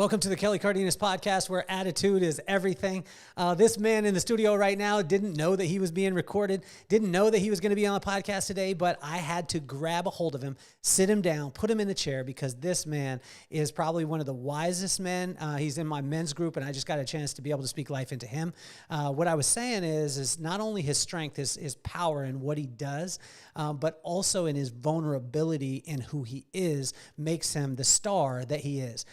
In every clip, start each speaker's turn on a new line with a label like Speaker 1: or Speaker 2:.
Speaker 1: Welcome to the Kelly Cardenas podcast, where attitude is everything. This man in the studio right now didn't know that he was being recorded, didn't know that he was going to be on the podcast today, but I had to grab a hold of him, sit him down, put him in the chair, because this man is probably one of the wisest men. He's in my men's group, and I just got a chance to be able to speak life into him. What I was saying is not only his strength, his power in what he does, but also in his vulnerability in who he is, makes him the star that he is.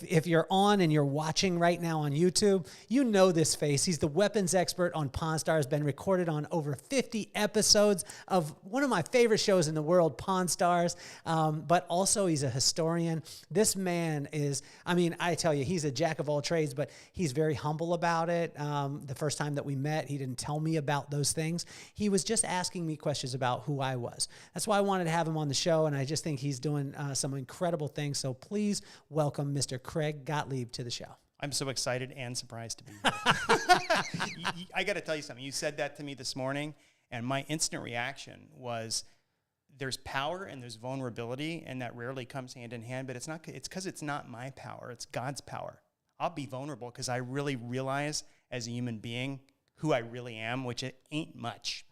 Speaker 1: If you're on and you're watching right now on YouTube, you know this face. He's the weapons expert on Pawn Stars, been recorded on over 50 episodes of one of my favorite shows in the world, Pawn Stars, but also he's a historian. This man is, I tell you, he's a jack of all trades, but he's very humble about it. The first time that we met, he didn't tell me about those things. He was just asking me questions about who I was. That's why I wanted to have him on the show, and I just think he's doing some incredible things. So please welcome Mr. Craig Gottlieb to the show.
Speaker 2: I'm so excited and surprised to be here. I got to tell you something. You said that to me this morning, and my instant reaction was there's power and there's vulnerability, and that rarely comes hand in hand, but it's because it's not my power. It's God's power. I'll be vulnerable because I really realize as a human being who I really am, which it ain't much.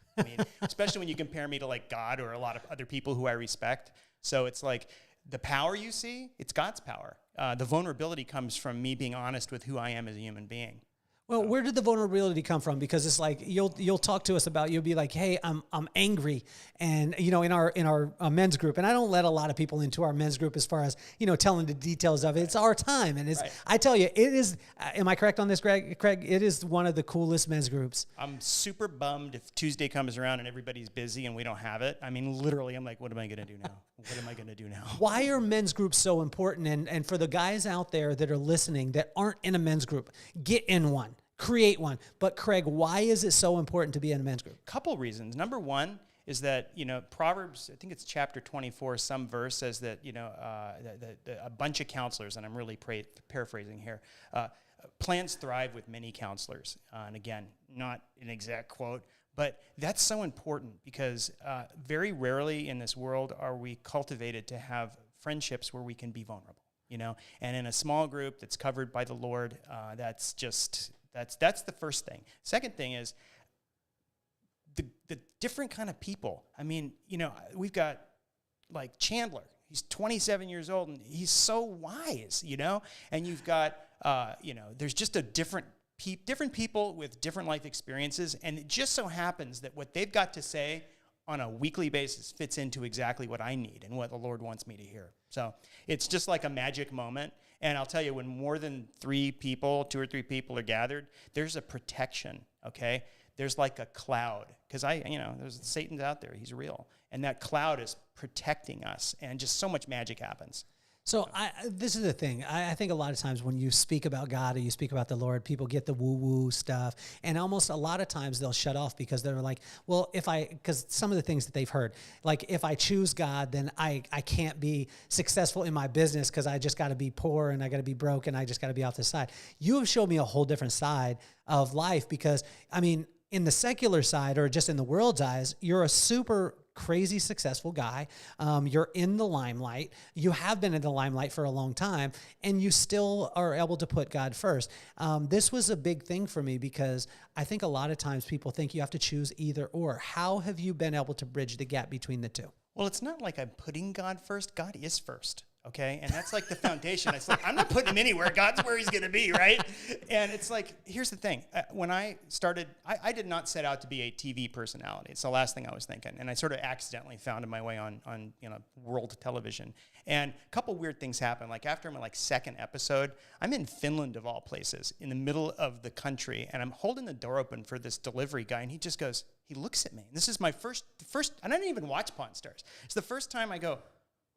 Speaker 2: Especially when you compare me to like God or a lot of other people who I respect. So it's like the power you see, it's God's power. The vulnerability comes from me being honest with who I am as a human being.
Speaker 1: Well, where did the vulnerability come from? Because it's like you'll talk to us about, you'll be like, hey, I'm angry, and in our men's group, and I don't let a lot of people into our men's group as far as telling the details of it. It's our time, and it's right. I tell you, it is. Am I correct on this, Craig? It is one of the coolest men's groups. I'm
Speaker 2: super bummed if Tuesday comes around and everybody's busy and we don't have it. Literally, I'm like, what am I going to do now? What am I going to do now?
Speaker 1: Why are men's groups so important? And for the guys out there that are listening that aren't in a men's group, get in one. Create one. But Craig, why is it so important to be in a men's group?
Speaker 2: Couple reasons. Number one is that, Proverbs, I think it's chapter 24, some verse says that, a bunch of counselors, and I'm really paraphrasing here, plans thrive with many counselors. And again, not an exact quote, but that's so important because very rarely in this world are we cultivated to have friendships where we can be vulnerable, and in a small group that's covered by the Lord, that's the first thing. Second thing is the different kind of people. We've got like Chandler. He's 27 years old and he's so wise, and you've got, there's just a different people with different life experiences. And it just so happens that what they've got to say on a weekly basis fits into exactly what I need and what the Lord wants me to hear. So it's just like a magic moment. And I'll tell you, when more than 2 or 3 people are gathered, there's a protection, okay? There's like a cloud, because there's Satan's out there. He's real. And that cloud is protecting us, and just so much magic happens.
Speaker 1: So this is the thing. I think a lot of times when you speak about God or you speak about the Lord, people get the woo-woo stuff. And almost a lot of times they'll shut off because they're like, well, because some of the things that they've heard, like if I choose God, then I can't be successful in my business because I just got to be poor and I got to be broke and I just got to be off the side. You have showed me a whole different side of life because, in the secular side or just in the world's eyes, you're a super crazy successful guy. You're in the limelight. You have been in the limelight for a long time, and you still are able to put God first. This was a big thing for me because I think a lot of times people think you have to choose either or. How have you been able to bridge the gap between the two?
Speaker 2: Well, it's not like I'm putting God first. God is first. Okay, and that's like the foundation. It's like, I'm not putting him anywhere. God's where he's going to be, right? And it's like, here's the thing. When I started, I did not set out to be a TV personality. It's the last thing I was thinking. And I sort of accidentally found my way on world television. And a couple weird things happened. Like after my second episode, I'm in Finland of all places, in the middle of the country, and I'm holding the door open for this delivery guy, and he just goes, he looks at me. And this is my first, and I didn't even watch Pawn Stars. It's the first time I go,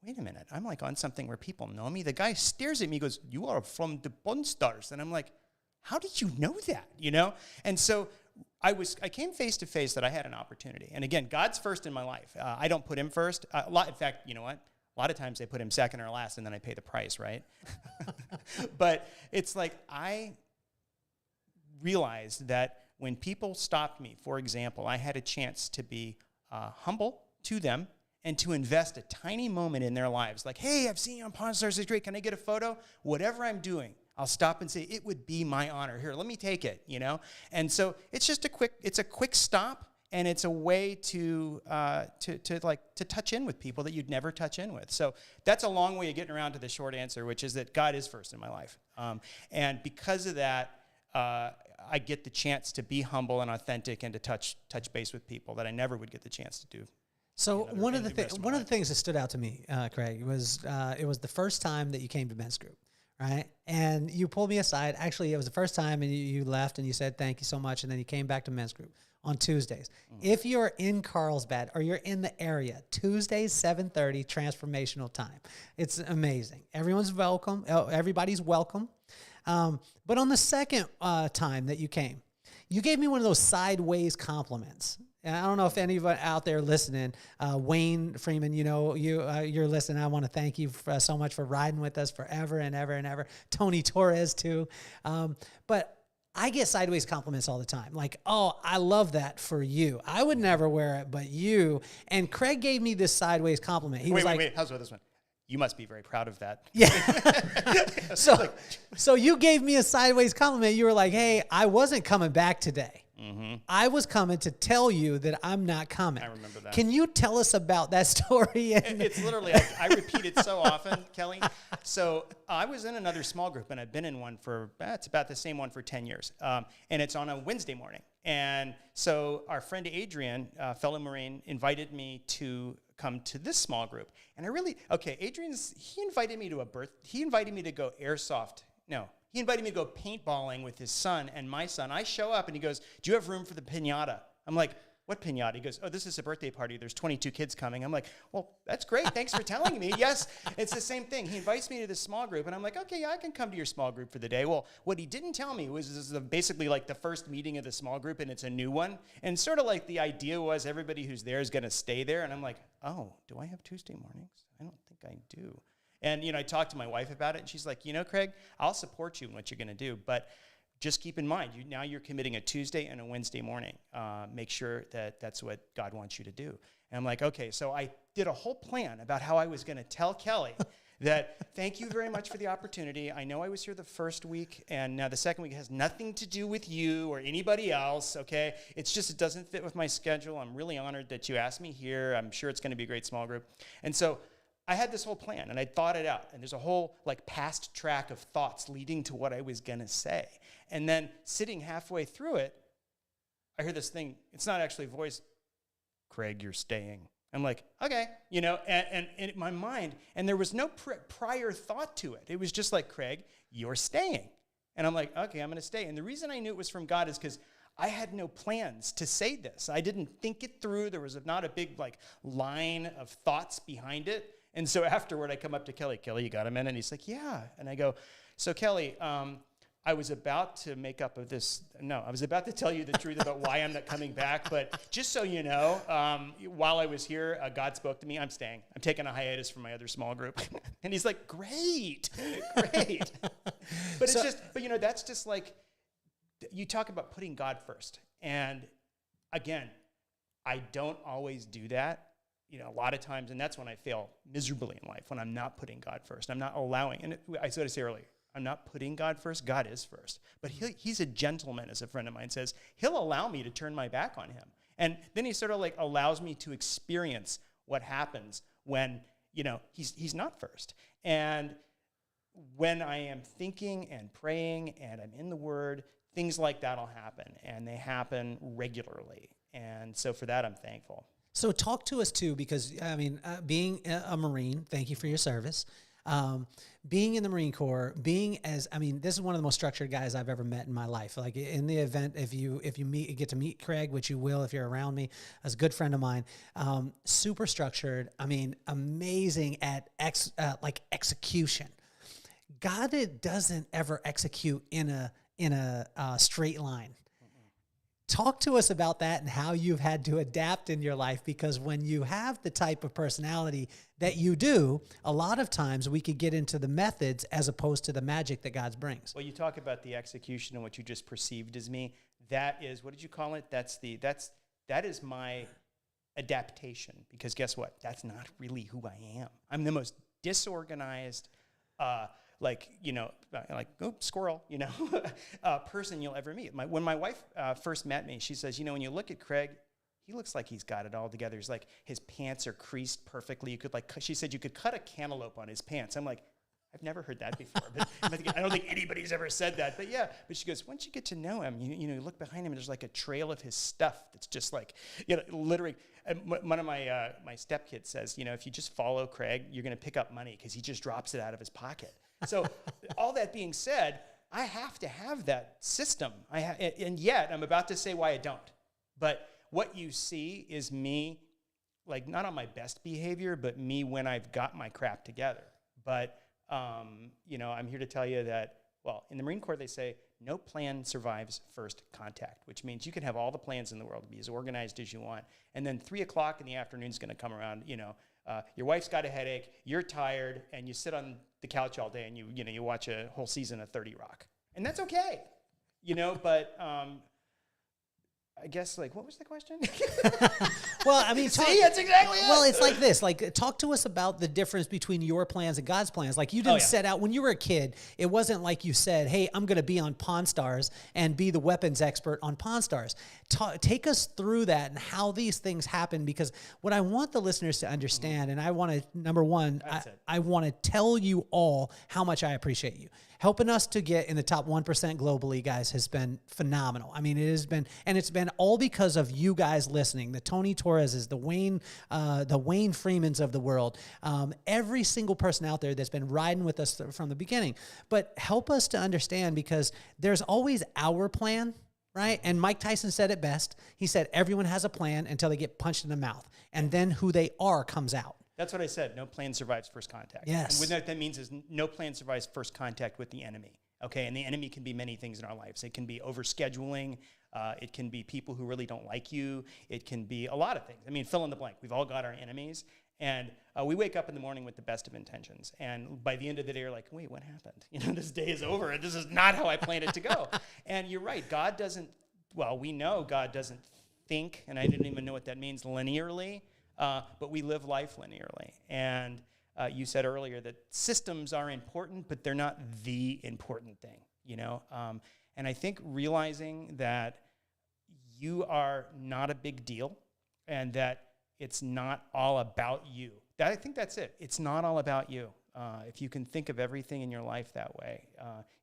Speaker 2: wait a minute, I'm like on something where people know me. The guy stares at me, goes, you are from the Pawn Stars. And I'm like, how did you know that, And so I came face to face that I had an opportunity. And again, God's first in my life. I don't put him first. In fact, you know what? A lot of times they put him second or last, and then I pay the price, right? But it's like I realized that when people stopped me, for example, I had a chance to be humble to them and to invest a tiny moment in their lives. Like, hey, I've seen you on Pawn Stars, it's great. Can I get a photo? Whatever I'm doing, I'll stop and say, it would be my honor. Here, let me take it, you know? And so it's just a quick stop, and it's a way to touch in with people that you'd never touch in with. So that's a long way of getting around to the short answer, which is that God is first in my life. And because of that, I get the chance to be humble and authentic and to touch base with people that I never would get the chance to do.
Speaker 1: So one of the things that stood out to me, Craig, was it was the first time that you came to men's group, right? And you pulled me aside. Actually, it was the first time, and you left, and you said thank you so much, and then you came back to men's group on Tuesdays. If you're in Carlsbad or you're in the area, Tuesdays 7:30 transformational time. It's amazing. Everyone's welcome. Everybody's welcome. But on the second time that you came, you gave me one of those sideways compliments. And I don't know if anybody out there listening, Wayne Freeman, you know, you're listening. I want to thank you so much for riding with us forever and ever and ever. Tony Torres too. But I get sideways compliments all the time. Like, oh, I love that for you. I would never wear it, but you. And Craig gave me this sideways compliment. He was like,
Speaker 2: wait, how's about this one? You must be very proud of that.
Speaker 1: Yeah. So you gave me a sideways compliment. You were like, hey, I wasn't coming back today. Mm-hmm. I was coming to tell you that I'm not coming.
Speaker 2: I remember that.
Speaker 1: Can you tell us about that story?
Speaker 2: It's literally, I repeat it so often, Kelly. So I was in another small group, and I've been in one for, it's about the same one for 10 years. And it's on a Wednesday morning. And so our friend Adrian, fellow Marine, invited me to come to this small group. And he invited me to he invited me to go he invited me to go paintballing with his son and my son. I show up and he goes, do you have room for the piñata? I'm like, what piñata? He goes, oh, this is a birthday party. There's 22 kids coming. I'm like, well, that's great. Thanks for telling me. Yes, it's the same thing. He invites me to this small group, and I'm like, okay, yeah, I can come to your small group for the day. Well, what he didn't tell me was this is basically like the first meeting of the small group, and it's a new one. And sort of like the idea was everybody who's there is going to stay there. And I'm like, oh, do I have Tuesday mornings? I don't think I do. And, you know, I talked to my wife about it, and she's like, you know, Craig, I'll support you in what you're going to do, but just keep in mind, now you're committing a Tuesday and a Wednesday morning. Make sure that that's what God wants you to do. And I'm like, okay. So I did a whole plan about how I was going to tell Kelly that thank you very much for the opportunity. I know I was here the first week, and now the second week has nothing to do with you or anybody else, okay? It's just it doesn't fit with my schedule. I'm really honored that you asked me here. I'm sure it's going to be a great small group. And so I had this whole plan, and I thought it out, and there's a whole like past track of thoughts leading to what I was going to say. And then sitting halfway through it, I hear this thing. It's not actually a voice. Craig, you're staying. I'm like, okay, you know, and in my mind, and there was no prior thought to it. It was just like, Craig, you're staying. And I'm like, okay, I'm going to stay. And the reason I knew it was from God is because I had no plans to say this. I didn't think it through. There was not a big like line of thoughts behind it. And so afterward, I come up to Kelly, you got a minute? And he's like, yeah. And I go, so Kelly, I was about to I was about to tell you the truth about why I'm not coming back. But just so you know, while I was here, God spoke to me. I'm staying. I'm taking a hiatus from my other small group. And he's like, great. But you know, that's just like, you talk about putting God first. And again, I don't always do that. You know, a lot of times, and that's when I fail miserably in life, when I'm not putting God first. I'm not allowing, and I said to say earlier, I'm not putting God first. God is first. But he's a gentleman, as a friend of mine says. He'll allow me to turn my back on him. And then he sort of like allows me to experience what happens when, you know, he's not first. And when I am thinking and praying and I'm in the Word, things like that will happen. And they happen regularly. And so for that, I'm thankful.
Speaker 1: So talk to us too, because I mean, being a Marine, thank you for your service. Being in the Marine Corps, this is one of the most structured guys I've ever met in my life. Like in the event, if you get to meet Craig, which you will if you're around me, as a good friend of mine, super structured. I mean, amazing at execution. God doesn't ever execute in a straight line. Talk to us about that and how you've had to adapt in your life, because when you have the type of personality that you do, a lot of times we could get into the methods as opposed to the magic that God brings.
Speaker 2: Well, you talk about the execution and what you just perceived as me. That is, what did you call it? That is my adaptation, because guess what? That's not really who I am. I'm the most disorganized, squirrel, person you'll ever meet. When my wife first met me, she says, when you look at Craig, he looks like he's got it all together. He's like, his pants are creased perfectly. You could she said you could cut a cantaloupe on his pants. I'm like, I've never heard that before, but I don't think anybody's ever said that. But yeah, but she goes, once you get to know him, you look behind him, and there's like a trail of his stuff that's just like, literally. And one of my my stepkids says, if you just follow Craig, you're going to pick up money because he just drops it out of his pocket. So all that being said, I have to have that system. And yet I'm about to say why I don't. But what you see is me, like not on my best behavior, but me when I've got my crap together. But I'm here to tell you that, well, in the Marine Corps, they say no plan survives first contact, which means you can have all the plans in the world, be as organized as you want. And then 3 o'clock in the afternoon is going to come around, your wife's got a headache, you're tired, and you sit on the couch all day and you watch a whole season of 30 Rock. And that's okay, but I guess, what was the question?
Speaker 1: Well, I mean,
Speaker 2: see, that's exactly it.
Speaker 1: Well, it's like this. Talk to us about the difference between your plans and God's plans. Like, you didn't set out, when you were a kid, it wasn't like you said, hey, I'm going to be on Pawn Stars and be the weapons expert on Pawn Stars. Take us through that and how these things happen, because what I want the listeners to understand, and I want to, number one, I want to tell you all how much I appreciate you. Helping us to get in the top 1% globally, guys, has been phenomenal. I mean, it has been, and it's been all because of you guys listening. The Tony Torreses, the Wayne Freemans of the world, every single person out there that's been riding with us from the beginning. But help us to understand, because there's always our plan, right? And Mike Tyson said it best. He said, everyone has a plan until they get punched in the mouth, and then who they are comes out.
Speaker 2: That's what I said. No plan survives first contact.
Speaker 1: Yes.
Speaker 2: And what that means is no plan survives first contact with the enemy. Okay, and the enemy can be many things in our lives. It can be overscheduling. It can be people who really don't like you. It can be a lot of things. I mean, fill in the blank. We've all got our enemies. And we wake up in the morning with the best of intentions. And by the end of the day, you're like, wait, what happened? This day is over, and this is not how I planned it to go. And you're right. We know God doesn't think, and I didn't even know what that means, linearly. But we live life linearly. And you said earlier that systems are important, but they're not the important thing, And I think realizing that you are not a big deal and that it's not all about you. I think that's it. It's not all about you. If you can think of everything in your life that way,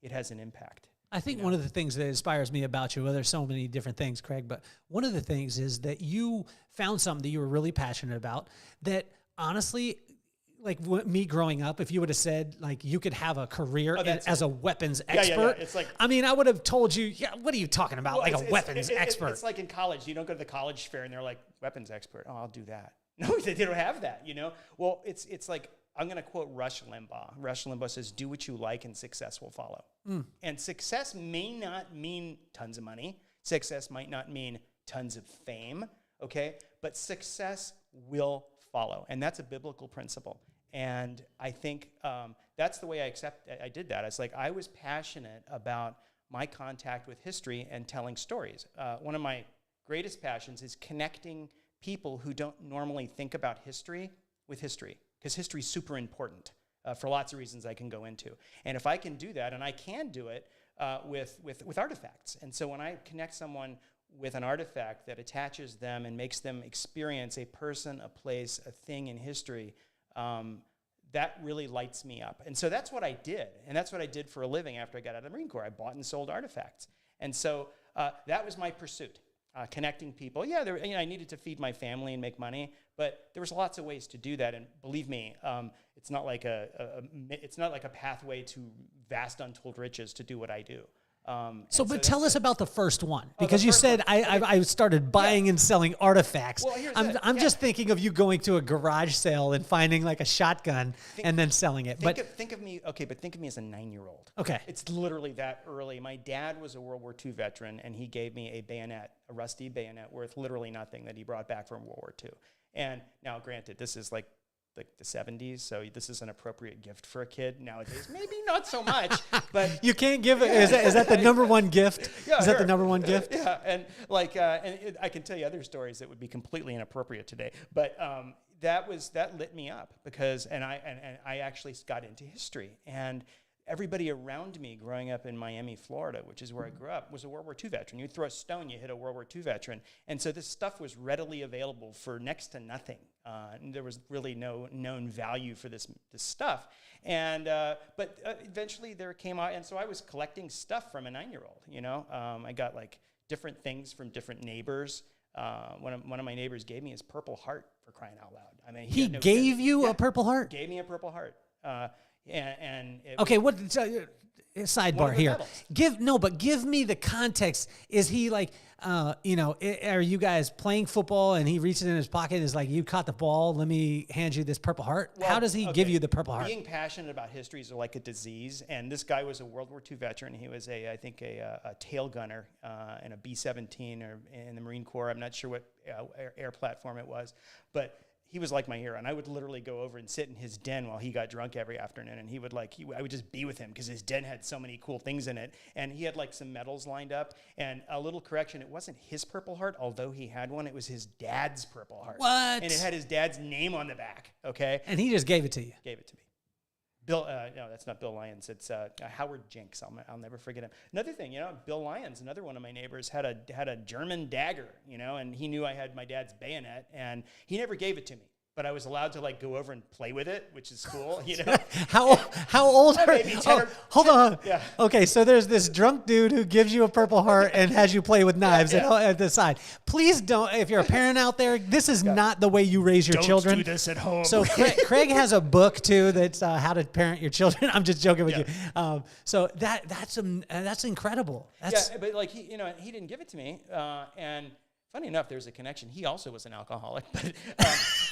Speaker 2: it has an impact.
Speaker 1: I think one of the things that inspires me about you, well, there's so many different things, Craig, but one of the things is that you found something that you were really passionate about that, honestly, like me growing up, if you would have said, like, you could have a career as a weapons expert,
Speaker 2: It's like,
Speaker 1: I mean, I would have told you, what are you talking about? Well, like a weapons expert.
Speaker 2: It's like in college. You don't go to the college fair and they're like, weapons expert. Oh, I'll do that. No, they don't have that, Well, it's like, I'm going to quote Rush Limbaugh. Rush Limbaugh says, do what you like and success will follow. And success may not mean tons of money. Success might not mean tons of fame, okay? But success will follow. And that's a biblical principle. And I think that's the way I did that. It's like I was passionate about my contact with history and telling stories. One of my greatest passions is connecting people who don't normally think about history with history. Because history is super important for lots of reasons I can go into. And if I can do that, and I can do it with artifacts. And so when I connect someone with an artifact that attaches them and makes them experience a person, a place, a thing in history, that really lights me up. And so that's what I did. And that's what I did for a living after I got out of the Marine Corps. I bought and sold artifacts. And so that was my pursuit. Connecting people. Yeah, I needed to feed my family and make money, but there was lots of ways to do that. And believe me, it's not like a pathway to vast untold riches to do what I do.
Speaker 1: But tell us about the first one, because you said I started buying and selling artifacts.
Speaker 2: Well,
Speaker 1: I'm just thinking of you going to a garage sale and finding like a shotgun and then selling it.
Speaker 2: Think of me as a 9-year-old.
Speaker 1: Okay.
Speaker 2: It's literally that early. My dad was a World War II veteran, and he gave me a bayonet, a rusty bayonet worth literally nothing that he brought back from World War II. And now, granted, this is like the 70s. So this is an appropriate gift for a kid nowadays. Maybe not so much, but
Speaker 1: You can't give it. Is that the number one gift?
Speaker 2: Yeah,
Speaker 1: is that
Speaker 2: sure.
Speaker 1: the number one gift?
Speaker 2: Yeah, and I can tell you other stories that would be completely inappropriate today, but that lit me up because I actually got into history, and everybody around me growing up in Miami, Florida, which is where I grew up, was a World War II veteran. You throw a stone, you hit a World War II veteran. And so this stuff was readily available for next to nothing. And there was really no known value for this stuff. And but eventually there came out, and so I was collecting stuff from a 9-year-old, you know. I got like different things from different neighbors. One of my neighbors gave me his Purple Heart, for crying out loud. I mean,
Speaker 1: He gave you a Purple Heart?
Speaker 2: Gave me a Purple Heart.
Speaker 1: Okay, sidebar here. Give me the context. Is he like, are you guys playing football and he reaches in his pocket and is like, you caught the ball, let me hand you this Purple Heart?
Speaker 2: Well,
Speaker 1: how does he give you the Purple Heart?
Speaker 2: Being passionate about history is like a disease, and this guy was a World War II veteran. He was I think a tail gunner in a B-17 or in the Marine Corps. I'm not sure what air platform it was, but he was like my hero, and I would literally go over and sit in his den while he got drunk every afternoon, and I would just be with him because his den had so many cool things in it, and he had like some medals lined up. And a little correction, it wasn't his Purple Heart, although he had one. It was his dad's Purple Heart.
Speaker 1: What?
Speaker 2: And it had his dad's name on the back, okay?
Speaker 1: And he just gave it to you?
Speaker 2: Gave it to me. Bill, no, that's not Bill Lyons. It's Howard Jenks. I'll never forget him. Another thing, Bill Lyons, another one of my neighbors, had a German dagger, and he knew I had my dad's bayonet, and he never gave it to me. But I was allowed to like go over and play with it, which is cool,
Speaker 1: How old are
Speaker 2: maybe 10 or,
Speaker 1: hold on.
Speaker 2: Yeah.
Speaker 1: Okay, so there's this drunk dude who gives you a Purple Heart and has you play with knives at the side. Please don't, if you're a parent out there, this is not the way you raise your children.
Speaker 2: Don't do this at home.
Speaker 1: So Craig has a book too that's how to parent your children. I'm just joking with you. So that's incredible.
Speaker 2: But like he didn't give it to me, and funny enough, there's a connection. He also was an alcoholic,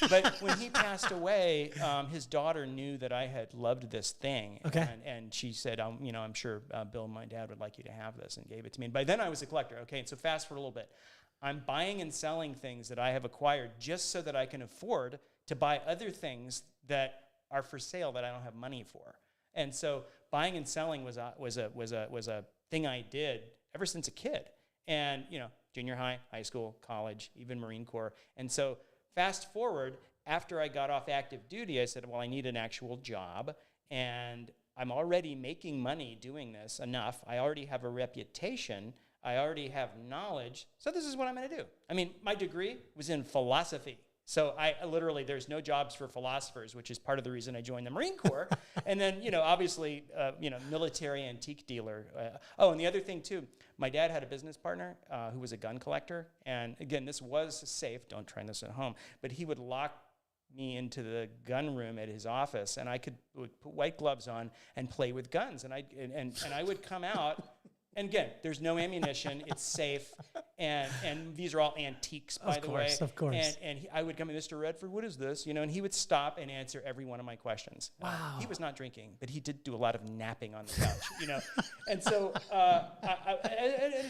Speaker 2: but when he passed away, his daughter knew that I had loved this thing.
Speaker 1: Okay.
Speaker 2: And she said, I'm sure Bill, my dad, would like you to have this, and gave it to me. And by then I was a collector. Okay, and so fast forward a little bit. I'm buying and selling things that I have acquired just so that I can afford to buy other things that are for sale that I don't have money for. And so buying and selling was a thing I did ever since a kid. And junior high, high school, college, even Marine Corps. And so fast forward, after I got off active duty, I said, well, I need an actual job, and I'm already making money doing this enough. I already have a reputation. I already have knowledge. So this is what I'm going to do. I mean, my degree was in philosophy. So I literally, there's no jobs for philosophers, which is part of the reason I joined the Marine Corps. And then, obviously, military antique dealer. And the other thing too, my dad had a business partner who was a gun collector. And again, this was safe. Don't try this at home. But he would lock me into the gun room at his office, and would put white gloves on and play with guns. And I would come out. And again, there's no ammunition. It's safe, and these are all antiques, by the way.
Speaker 1: Of course.
Speaker 2: And I would come, Mr. Redford, what is this? And he would stop and answer every one of my questions.
Speaker 1: Wow.
Speaker 2: He was not drinking, but he did do a lot of napping on the couch. And so,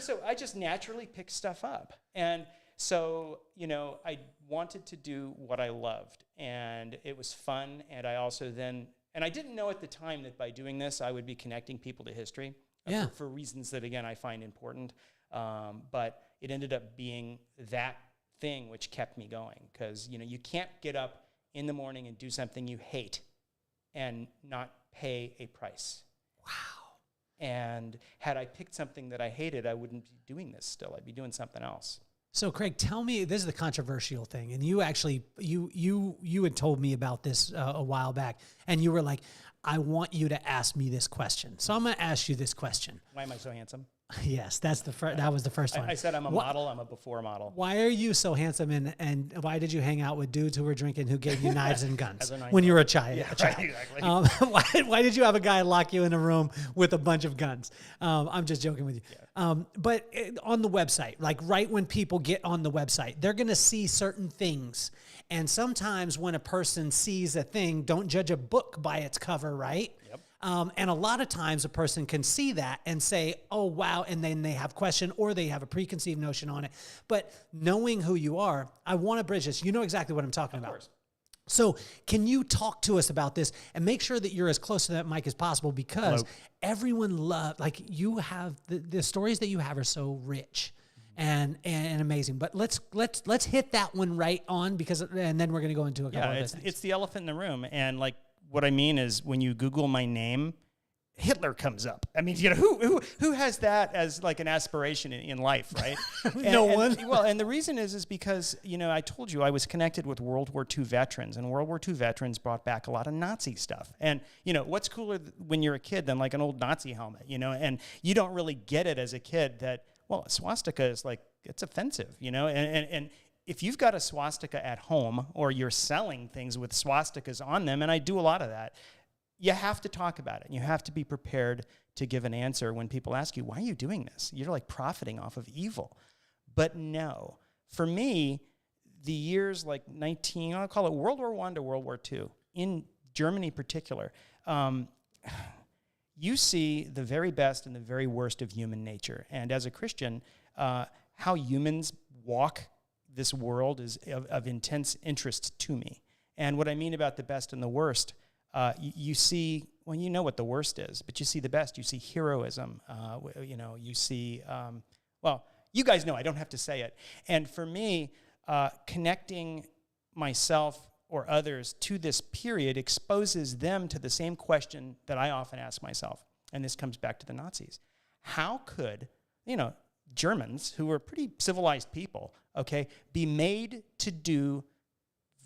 Speaker 2: so I just naturally picked stuff up, and so I wanted to do what I loved, and it was fun. And I also and I didn't know at the time that by doing this, I would be connecting people to history. For reasons that, again, I find important. But it ended up being that thing which kept me going. Because, you can't get up in the morning and do something you hate and not pay a price.
Speaker 1: Wow.
Speaker 2: And had I picked something that I hated, I wouldn't be doing this still. I'd be doing something else.
Speaker 1: So Craig, tell me, this is the controversial thing. And you actually, you had told me about this a while back. And you were like, I want you to ask me this question. So I'm going to ask you this question.
Speaker 2: Why am I so handsome?
Speaker 1: Yes, that was the first one.
Speaker 2: I said I'm a model. I'm a before model.
Speaker 1: Why are you so handsome, and why did you hang out with dudes who were drinking, who gave you knives and guns when you were a child?
Speaker 2: Yeah, right, exactly.
Speaker 1: Why did you have a guy lock you in a room with a bunch of guns? I'm just joking with you. Yeah. But on the website, like right when people get on the website, they're going to see certain things. And sometimes when a person sees a thing, don't judge a book by its cover, right?
Speaker 2: Yep.
Speaker 1: And a lot of times a person can see that and say, oh, wow, and then they have question or they have a preconceived notion on it. But knowing who you are, I want to bridge this. You know exactly what I'm talking about.
Speaker 2: Of course.
Speaker 1: So can you talk to us about this and make sure that you're as close to that mic as possible, because everyone like you have the stories that you have are so rich and amazing. But let's hit that one right on, because and then we're going to go into a couple of things.
Speaker 2: It's the elephant in the room. And like what I mean is when you Google my name, Hitler comes up. I mean, who has that as like an aspiration in life, right?
Speaker 1: No one.
Speaker 2: Well, and the reason is because, I told you I was connected with World War II veterans, and World War II veterans brought back a lot of Nazi stuff. And, what's cooler when you're a kid than like an old Nazi helmet, and you don't really get it as a kid that, well, a swastika is like, it's offensive, and if you've got a swastika at home or you're selling things with swastikas on them, and I do a lot of that, you have to talk about it. You have to be prepared to give an answer when people ask you, why are you doing this? You're like profiting off of evil. But no, for me, the years like I'll call it World War I to World War II, in Germany in particular, you see the very best and the very worst of human nature. And as a Christian, how humans walk this world is of intense interest to me. And what I mean about the best and the worst, you see, well, you know what the worst is, but you see the best. You see heroism. You see, well, you guys know, I don't have to say it. And for me, connecting myself or others to this period exposes them to the same question that I often ask myself. And this comes back to the Nazis. How could, Germans, who were pretty civilized people, be made to do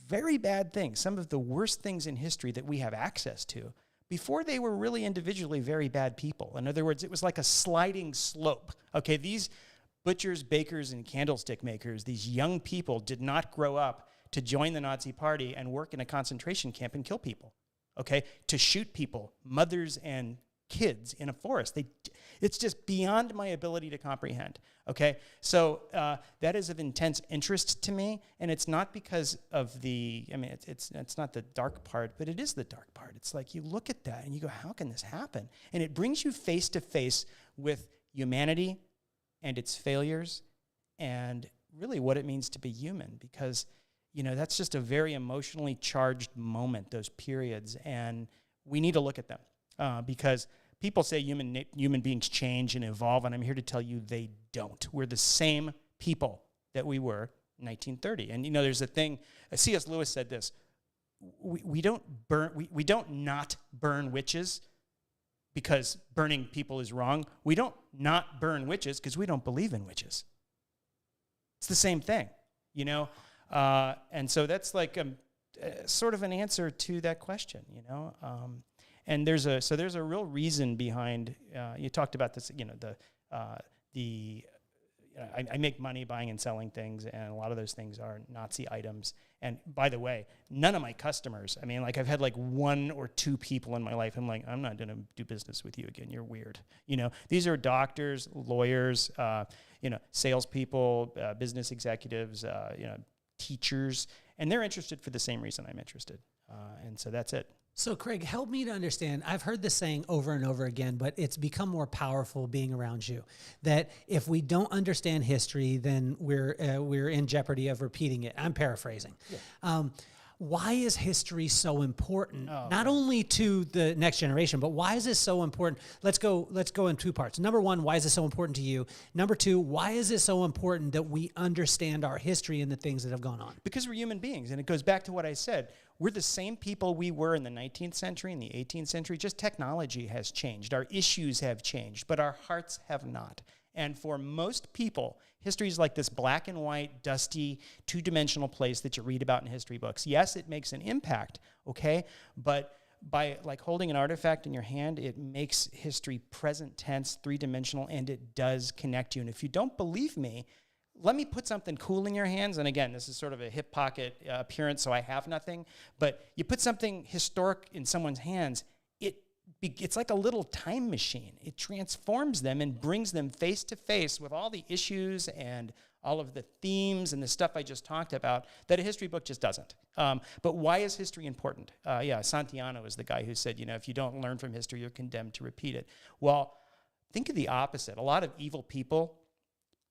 Speaker 2: very bad things, some of the worst things in history that we have access to, before they were really individually very bad people? In other words, it was like a sliding slope. These butchers, bakers, and candlestick makers, these young people did not grow up to join the Nazi Party and work in a concentration camp and kill people, to shoot people, mothers and kids in a forest. It's just beyond my ability to comprehend. So that is of intense interest to me, and it's not because of it's not the dark part, but it is the dark part. It's like you look at that and you go, how can this happen? And it brings you face to face with humanity and its failures, and really what it means to be human, because that's just a very emotionally charged moment, those periods, and we need to look at them because people say human beings change and evolve, and I'm here to tell you they don't. We're the same people that we were in 1930. And there's a thing, C.S. Lewis said this, we don't not burn witches because burning people is wrong. We don't not burn witches because we don't believe in witches. It's the same thing, and so that's like sort of an answer to that question, And there's a real reason behind. You talked about this, I make money buying and selling things, and a lot of those things are Nazi items. And by the way, none of my customers, I've had like one or two people in my life, I'm like, I'm not going to do business with you again. You're weird. These are doctors, lawyers, salespeople, business executives, teachers, and they're interested for the same reason I'm interested. And so that's it.
Speaker 1: So, Craig, help me to understand. I've heard this saying over and over again, but it's become more powerful being around you, that if we don't understand history, then we're in jeopardy of repeating it. I'm paraphrasing. Yeah. Why is history so important, not only to the next generation, but why is this so important? Let's go in two parts. Number one, why is this so important to you? Number two, why is it so important that we understand our history and the things that have gone on?
Speaker 2: Because we're human beings, and it goes back to what I said. We're the same people we were in the 19th century and the 18th century. Just technology has changed. Our issues have changed, but our hearts have not. And for most people, history is like this black and white, dusty, two-dimensional place that you read about in history books. Yes, it makes an impact, but by like holding an artifact in your hand, it makes history present tense, three-dimensional, and it does connect you. And if you don't believe me, let me put something cool in your hands. And again, this is sort of a hip pocket appearance, so I have nothing. But you put something historic in someone's hands, it's like a little time machine. It transforms them and brings them face to face with all the issues and all of the themes and the stuff I just talked about that a history book just doesn't. But why is history important? Santayana was the guy who said, if you don't learn from history, you're condemned to repeat it. Well, think of the opposite. A lot of evil people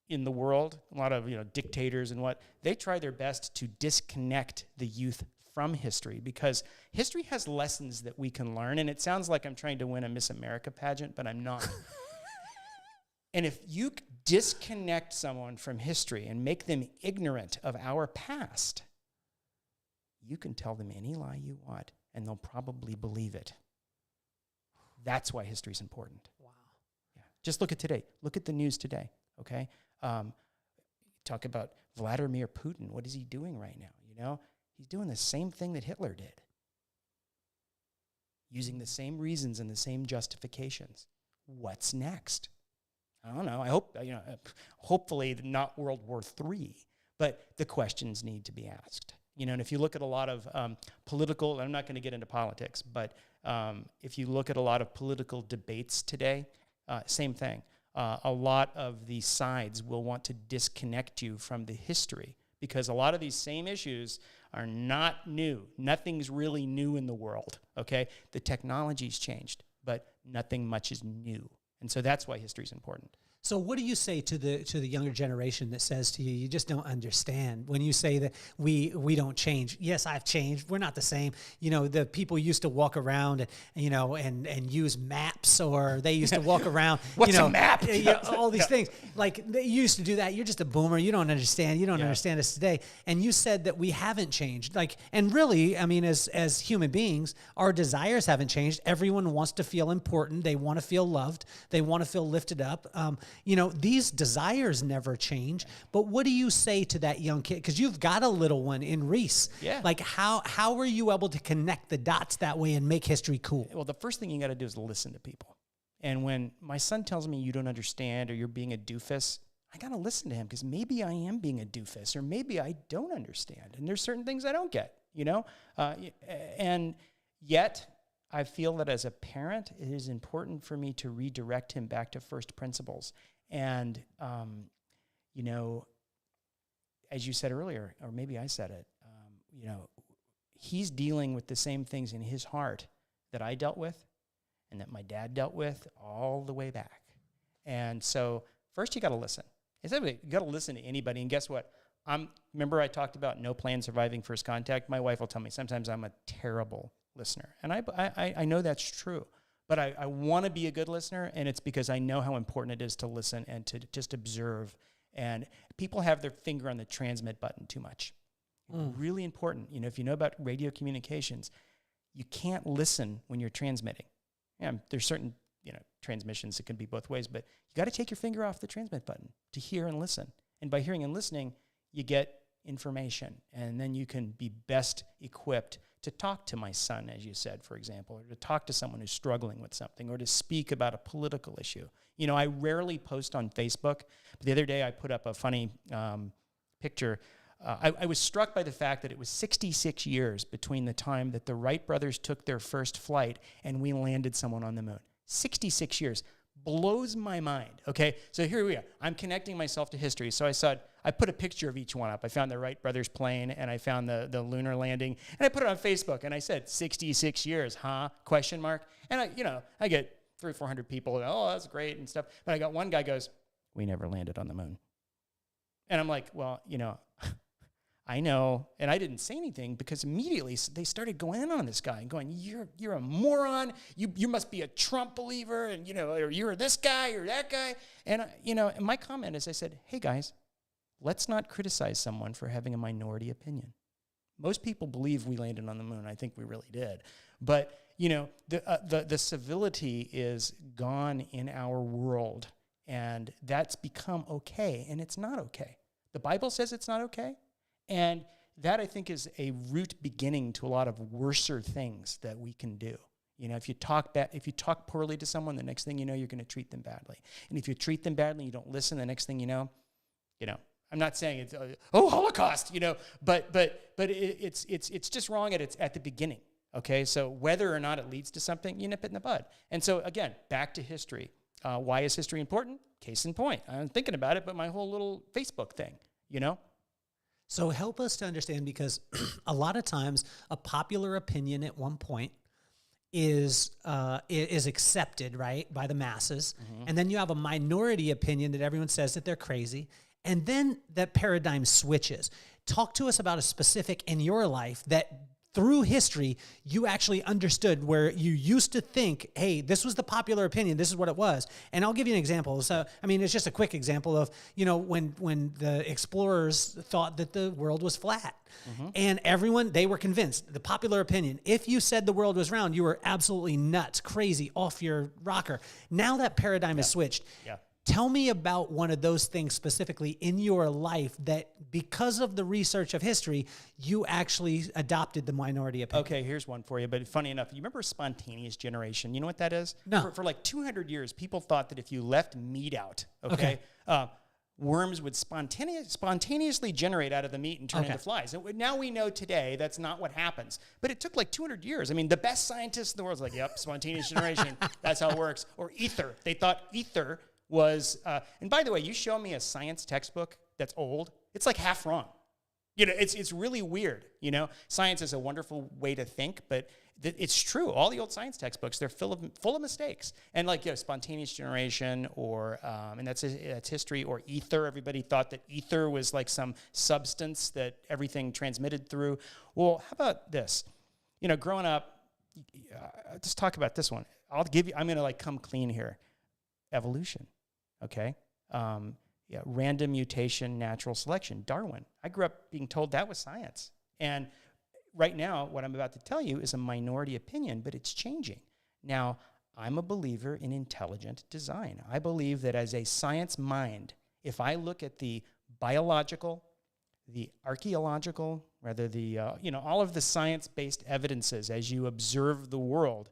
Speaker 2: in the world, a lot of dictators and they try their best to disconnect the youth from history, because history has lessons that we can learn. And it sounds like I'm trying to win a Miss America pageant, but I'm not. And if you disconnect someone from history and make them ignorant of our past, you can tell them any lie you want, and they'll probably believe it. That's why history is important.
Speaker 1: Wow.
Speaker 2: Yeah. Just look at today. Look at the news today, okay? Talk about Vladimir Putin. What is he doing right now, you know? He's doing the same thing that Hitler did, using the same reasons and the same justifications. What's next? I don't know. I hope, hopefully not World War III, but the questions need to be asked. You know, and if you look at a lot of political, I'm not going to get into politics, but if you look at a lot of political debates today, same thing. A lot of the sides will want to disconnect you from the history, because a lot of these same issues are not new. Nothing's really new in the world, okay? The technology's changed, but nothing much is new. And so that's why history is important.
Speaker 1: So what do you say to the younger generation that says to you, you just don't understand when you say that we don't change? Yes, I've changed. We're not the same. You know, the people used to walk around, and use maps, or they used to walk around.
Speaker 2: What's a map?
Speaker 1: All these things. Like, they used to do that. You're just a boomer. You don't understand. You don't understand us today. And you said that we haven't changed. Like, and really, I mean, as human beings, our desires haven't changed. Everyone wants to feel important. They want to feel loved. They want to feel lifted up. These desires never change. But what do you say to that young kid? Because you've got a little one in Reese.
Speaker 2: Yeah.
Speaker 1: Like, how are you able to connect the dots that way and make history cool?
Speaker 2: Well, the first thing you got to do is listen to people. And when my son tells me you don't understand or you're being a doofus, I got to listen to him, because maybe I am being a doofus, or maybe I don't understand. And there's certain things I don't get, and yet I feel that as a parent, it is important for me to redirect him back to first principles. And, as you said earlier, or maybe I said it, he's dealing with the same things in his heart that I dealt with and that my dad dealt with all the way back. And so first you got to listen. You got to listen to anybody. And guess what? Remember I talked about no plan surviving first contact? My wife will tell me sometimes I'm a terrible listener. And I know that's true. But I want to be a good listener, and it's because I know how important it is to listen and to just observe. And people have their finger on the transmit button too much. Really important. If you know about radio communications, you can't listen when you're transmitting. Yeah, there's certain transmissions that can be both ways, but you got to take your finger off the transmit button to hear and listen. And by hearing and listening, you get information, and then you can be best equipped to talk to my son, as you said, for example, or to talk to someone who's struggling with something, or to speak about a political issue. I rarely post on Facebook, but the other day I put up a funny picture. I was struck by the fact that it was 66 years between the time that the Wright brothers took their first flight and we landed someone on the moon. 66 years. Blows my mind, okay? So here we are. I'm connecting myself to history. So I put a picture of each one up. I found the Wright brothers plane, and I found the lunar landing, and I put it on Facebook, and I said, 66 years, huh? Question mark. And I get 300 or 400 people, oh, that's great and stuff. But I got one guy goes, we never landed on the moon. And I'm like, well, I know, and I didn't say anything, because immediately they started going in on this guy and going, you're a moron, you must be a Trump believer, and or you're this guy or that guy. And and my comment is, I said, hey guys, let's not criticize someone for having a minority opinion. Most people believe we landed on the moon. I think we really did. But the civility is gone in our world, and that's become okay, and it's not okay. The Bible says it's not okay. And that, I think, is a root beginning to a lot of worser things that we can do. If you talk poorly to someone, the next thing you know, you're going to treat them badly. And if you treat them badly, you don't listen, the next thing you know, I'm not saying it's Holocaust, but it's just wrong at the beginning. Okay, so whether or not it leads to something, you nip it in the bud. And so again, back to history. Why is history important? Case in point. I'm thinking about it, but my whole little Facebook thing,
Speaker 1: So help us to understand, because a lot of times a popular opinion at one point is accepted, right, by the masses. Mm-hmm. And then you have a minority opinion that everyone says that they're crazy. And then that paradigm switches. Talk to us about a specific in your life that through history, you actually understood where you used to think, hey, this was the popular opinion, this is what it was. And I'll give you an example. So, I mean, it's just a quick example of, when the explorers thought that the world was flat. And everyone, they were convinced, the popular opinion, if you said the world was round, you were absolutely nuts, crazy, off your rocker. Now that paradigm has switched.
Speaker 2: Yeah.
Speaker 1: Tell me about one of those things specifically in your life that because of the research of history, you actually adopted the minority opinion.
Speaker 2: Okay, here's one for you. But funny enough, you remember spontaneous generation? You know what that is?
Speaker 1: No.
Speaker 2: For like 200 years, people thought that if you left meat out, worms would spontaneously generate out of the meat and turn into flies. And now we know today that's not what happens. But it took like 200 years. I mean, the best scientists in the world was like, yep, spontaneous generation. That's how it works. Or ether. They thought ether was, and by the way, you show me a science textbook that's old, it's like half wrong. It's really weird. Science is a wonderful way to think, but it's true. All the old science textbooks, they're full of mistakes. And like, spontaneous generation or, and that's history, or ether. Everybody thought that ether was like some substance that everything transmitted through. Well, how about this? Growing up, just talk about this one. I'm going to come clean here. Evolution. Okay. Random mutation, natural selection, Darwin. I grew up being told that was science. And right now, what I'm about to tell you is a minority opinion, but it's changing. Now, I'm a believer in intelligent design. I believe that as a science mind, if I look at the biological, the archaeological, all of the science-based evidences as you observe the world,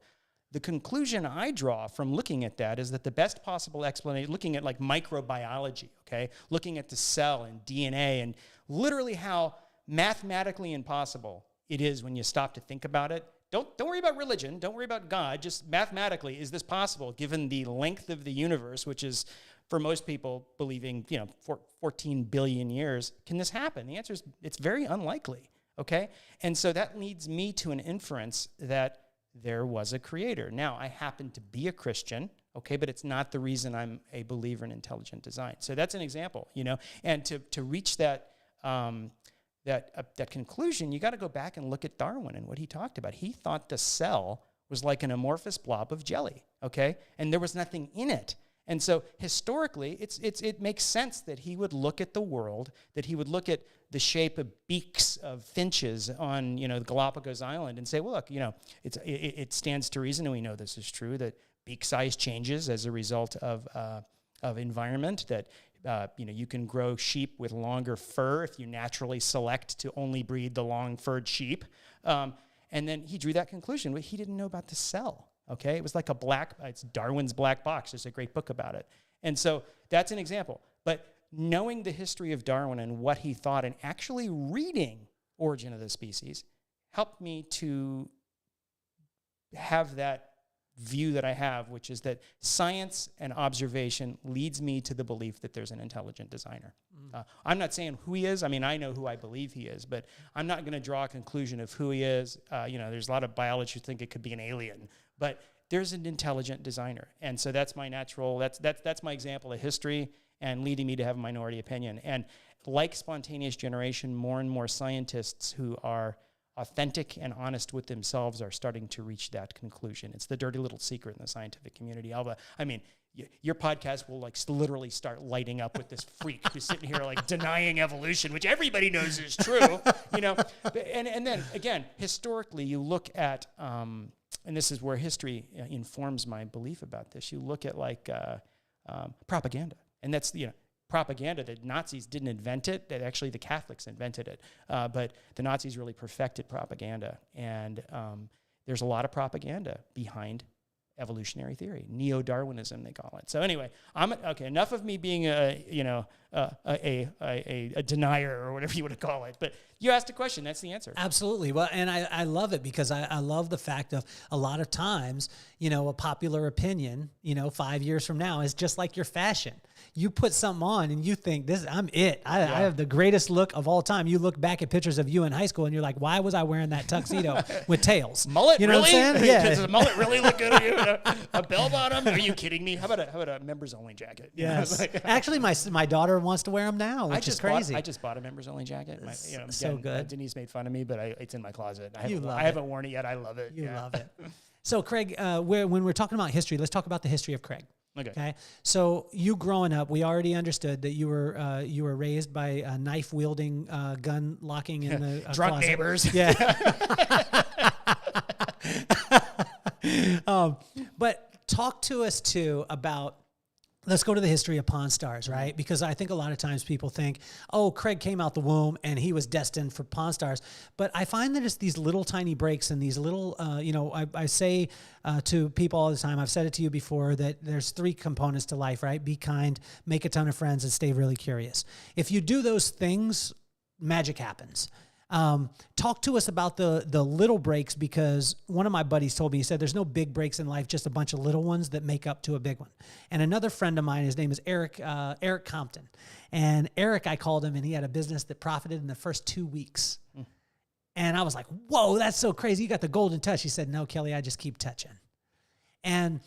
Speaker 2: the conclusion I draw from looking at that is that the best possible explanation, looking at like microbiology, okay, looking at the cell and DNA and literally how mathematically impossible it is when you stop to think about it. Don't worry about religion. Don't worry about God. Just mathematically, is this possible given the length of the universe, which is for most people believing, 14 billion years? Can this happen? The answer is it's very unlikely, okay? And so that leads me to an inference that there was a creator. Now, I happen to be a Christian, okay, but it's not the reason I'm a believer in intelligent design. So that's an example, and to reach that conclusion, you got to go back and look at Darwin and what he talked about. He thought the cell was like an amorphous blob of jelly, okay, and there was nothing in it. And so historically, it makes sense that he would look at the world, that he would look at the shape of beaks of finches on, the Galapagos Island and say, well, look, it stands to reason, and we know this is true, that beak size changes as a result of environment, that, you can grow sheep with longer fur if you naturally select to only breed the long-furred sheep. And then he drew that conclusion, but he didn't know about the cell. Okay, it was like it's Darwin's Black Box. There's a great book about it. And so that's an example. But knowing the history of Darwin and what he thought and actually reading Origin of the Species helped me to have that view that I have, which is that science and observation leads me to the belief that there's an intelligent designer. I'm not saying who he is. I mean, I know who I believe he is, but I'm not going to draw a conclusion of who he is. There's a lot of biologists who think it could be an alien, but there's an intelligent designer. And so that's my that's my example of history and leading me to have a minority opinion. And like spontaneous generation, more and more scientists who are authentic and honest with themselves are starting to reach that conclusion. It's the dirty little secret in the scientific community. Alba, I mean, your podcast will literally start lighting up with this freak who's sitting here denying evolution, which everybody knows is true, And then again, historically, you look at, and this is where history informs my belief about this. You look at propaganda, and that's propaganda. The Nazis didn't invent it. That actually the Catholics invented it. But the Nazis really perfected propaganda. And there's a lot of propaganda behind evolutionary theory. Neo-Darwinism, they call it. So anyway, enough of me being a denier or whatever you want to call it. But you asked a question. That's the answer.
Speaker 1: Absolutely. Well, and I love it because I love the fact of a lot of times, a popular opinion, 5 years from now is just like your fashion. You put something on and you think I'm it. I have the greatest look of all time. You look back at pictures of you in high school and you're like, why was I wearing that tuxedo with tails?
Speaker 2: Mullet,
Speaker 1: you know
Speaker 2: really?
Speaker 1: what I'm saying? Yeah.
Speaker 2: Does the mullet really look good on you? A bell bottom? Are you kidding me? How about a members only jacket?
Speaker 1: Yes. Actually, my daughter wants to wear them now, which is crazy.
Speaker 2: I just bought a members only jacket.
Speaker 1: So good.
Speaker 2: Denise made fun of me, but it's in my closet. I
Speaker 1: I
Speaker 2: haven't worn it yet. I love it.
Speaker 1: You love it. So Craig, when we're talking about history, let's talk about the history of Craig. Okay. So you growing up, we already understood that you were raised by knife wielding, gun locking in the
Speaker 2: drunk
Speaker 1: closet.
Speaker 2: neighbors.
Speaker 1: Yeah. But talk to us too about. Let's go to the history of Pawn Stars, right? Because I think a lot of times people think, oh, Craig came out the womb and he was destined for Pawn Stars. But I find that it's these little tiny breaks and these little, I say to people all the time, I've said it to you before, that there's 3 components to life, right? Be kind, make a ton of friends, and stay really curious. If you do those things, magic happens. Talk to us about the little breaks, because one of my buddies told me, he said, there's no big breaks in life, just a bunch of little ones that make up to a big one. And another friend of mine, his name is Eric Compton. And Eric, I called him, and he had a business that profited in the first 2 weeks. And I was like, whoa, that's so crazy. You got the golden touch. He said, no, Kelly, I just keep touching. And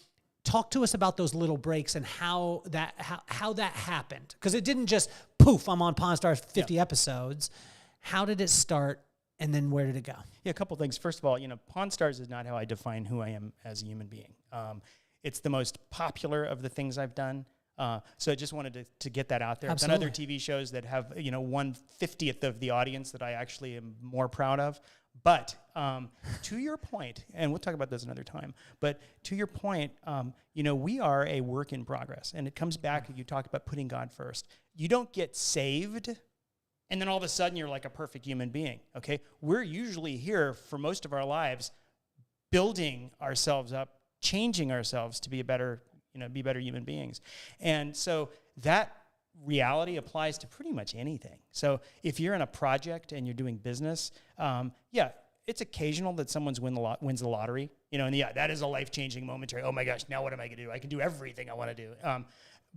Speaker 1: talk to us about those little breaks and how that happened. Because it didn't just poof, I'm on Pawn Stars 50 episodes. How did it start, and then where did it go?
Speaker 2: Yeah, a couple things. First of all, Pawn Stars is not how I define who I am as a human being. It's the most popular of the things I've done. So I just wanted to get that out there.
Speaker 1: Absolutely.
Speaker 2: I've done other TV shows that have 1/50th of the audience that I actually am more proud of. But to your point, and we'll talk about this another time, but to your point, we are a work in progress. And it comes back, you talk about putting God first. You don't get saved and then all of a sudden you're like a perfect human being, okay? We're usually here for most of our lives building ourselves up, changing ourselves to be better human beings. And so that reality applies to pretty much anything. So if you're in a project and you're doing business, it's occasional that someone wins the lottery, and that is a life-changing momentary. Oh my gosh, now what am I going to do? I can do everything I want to do.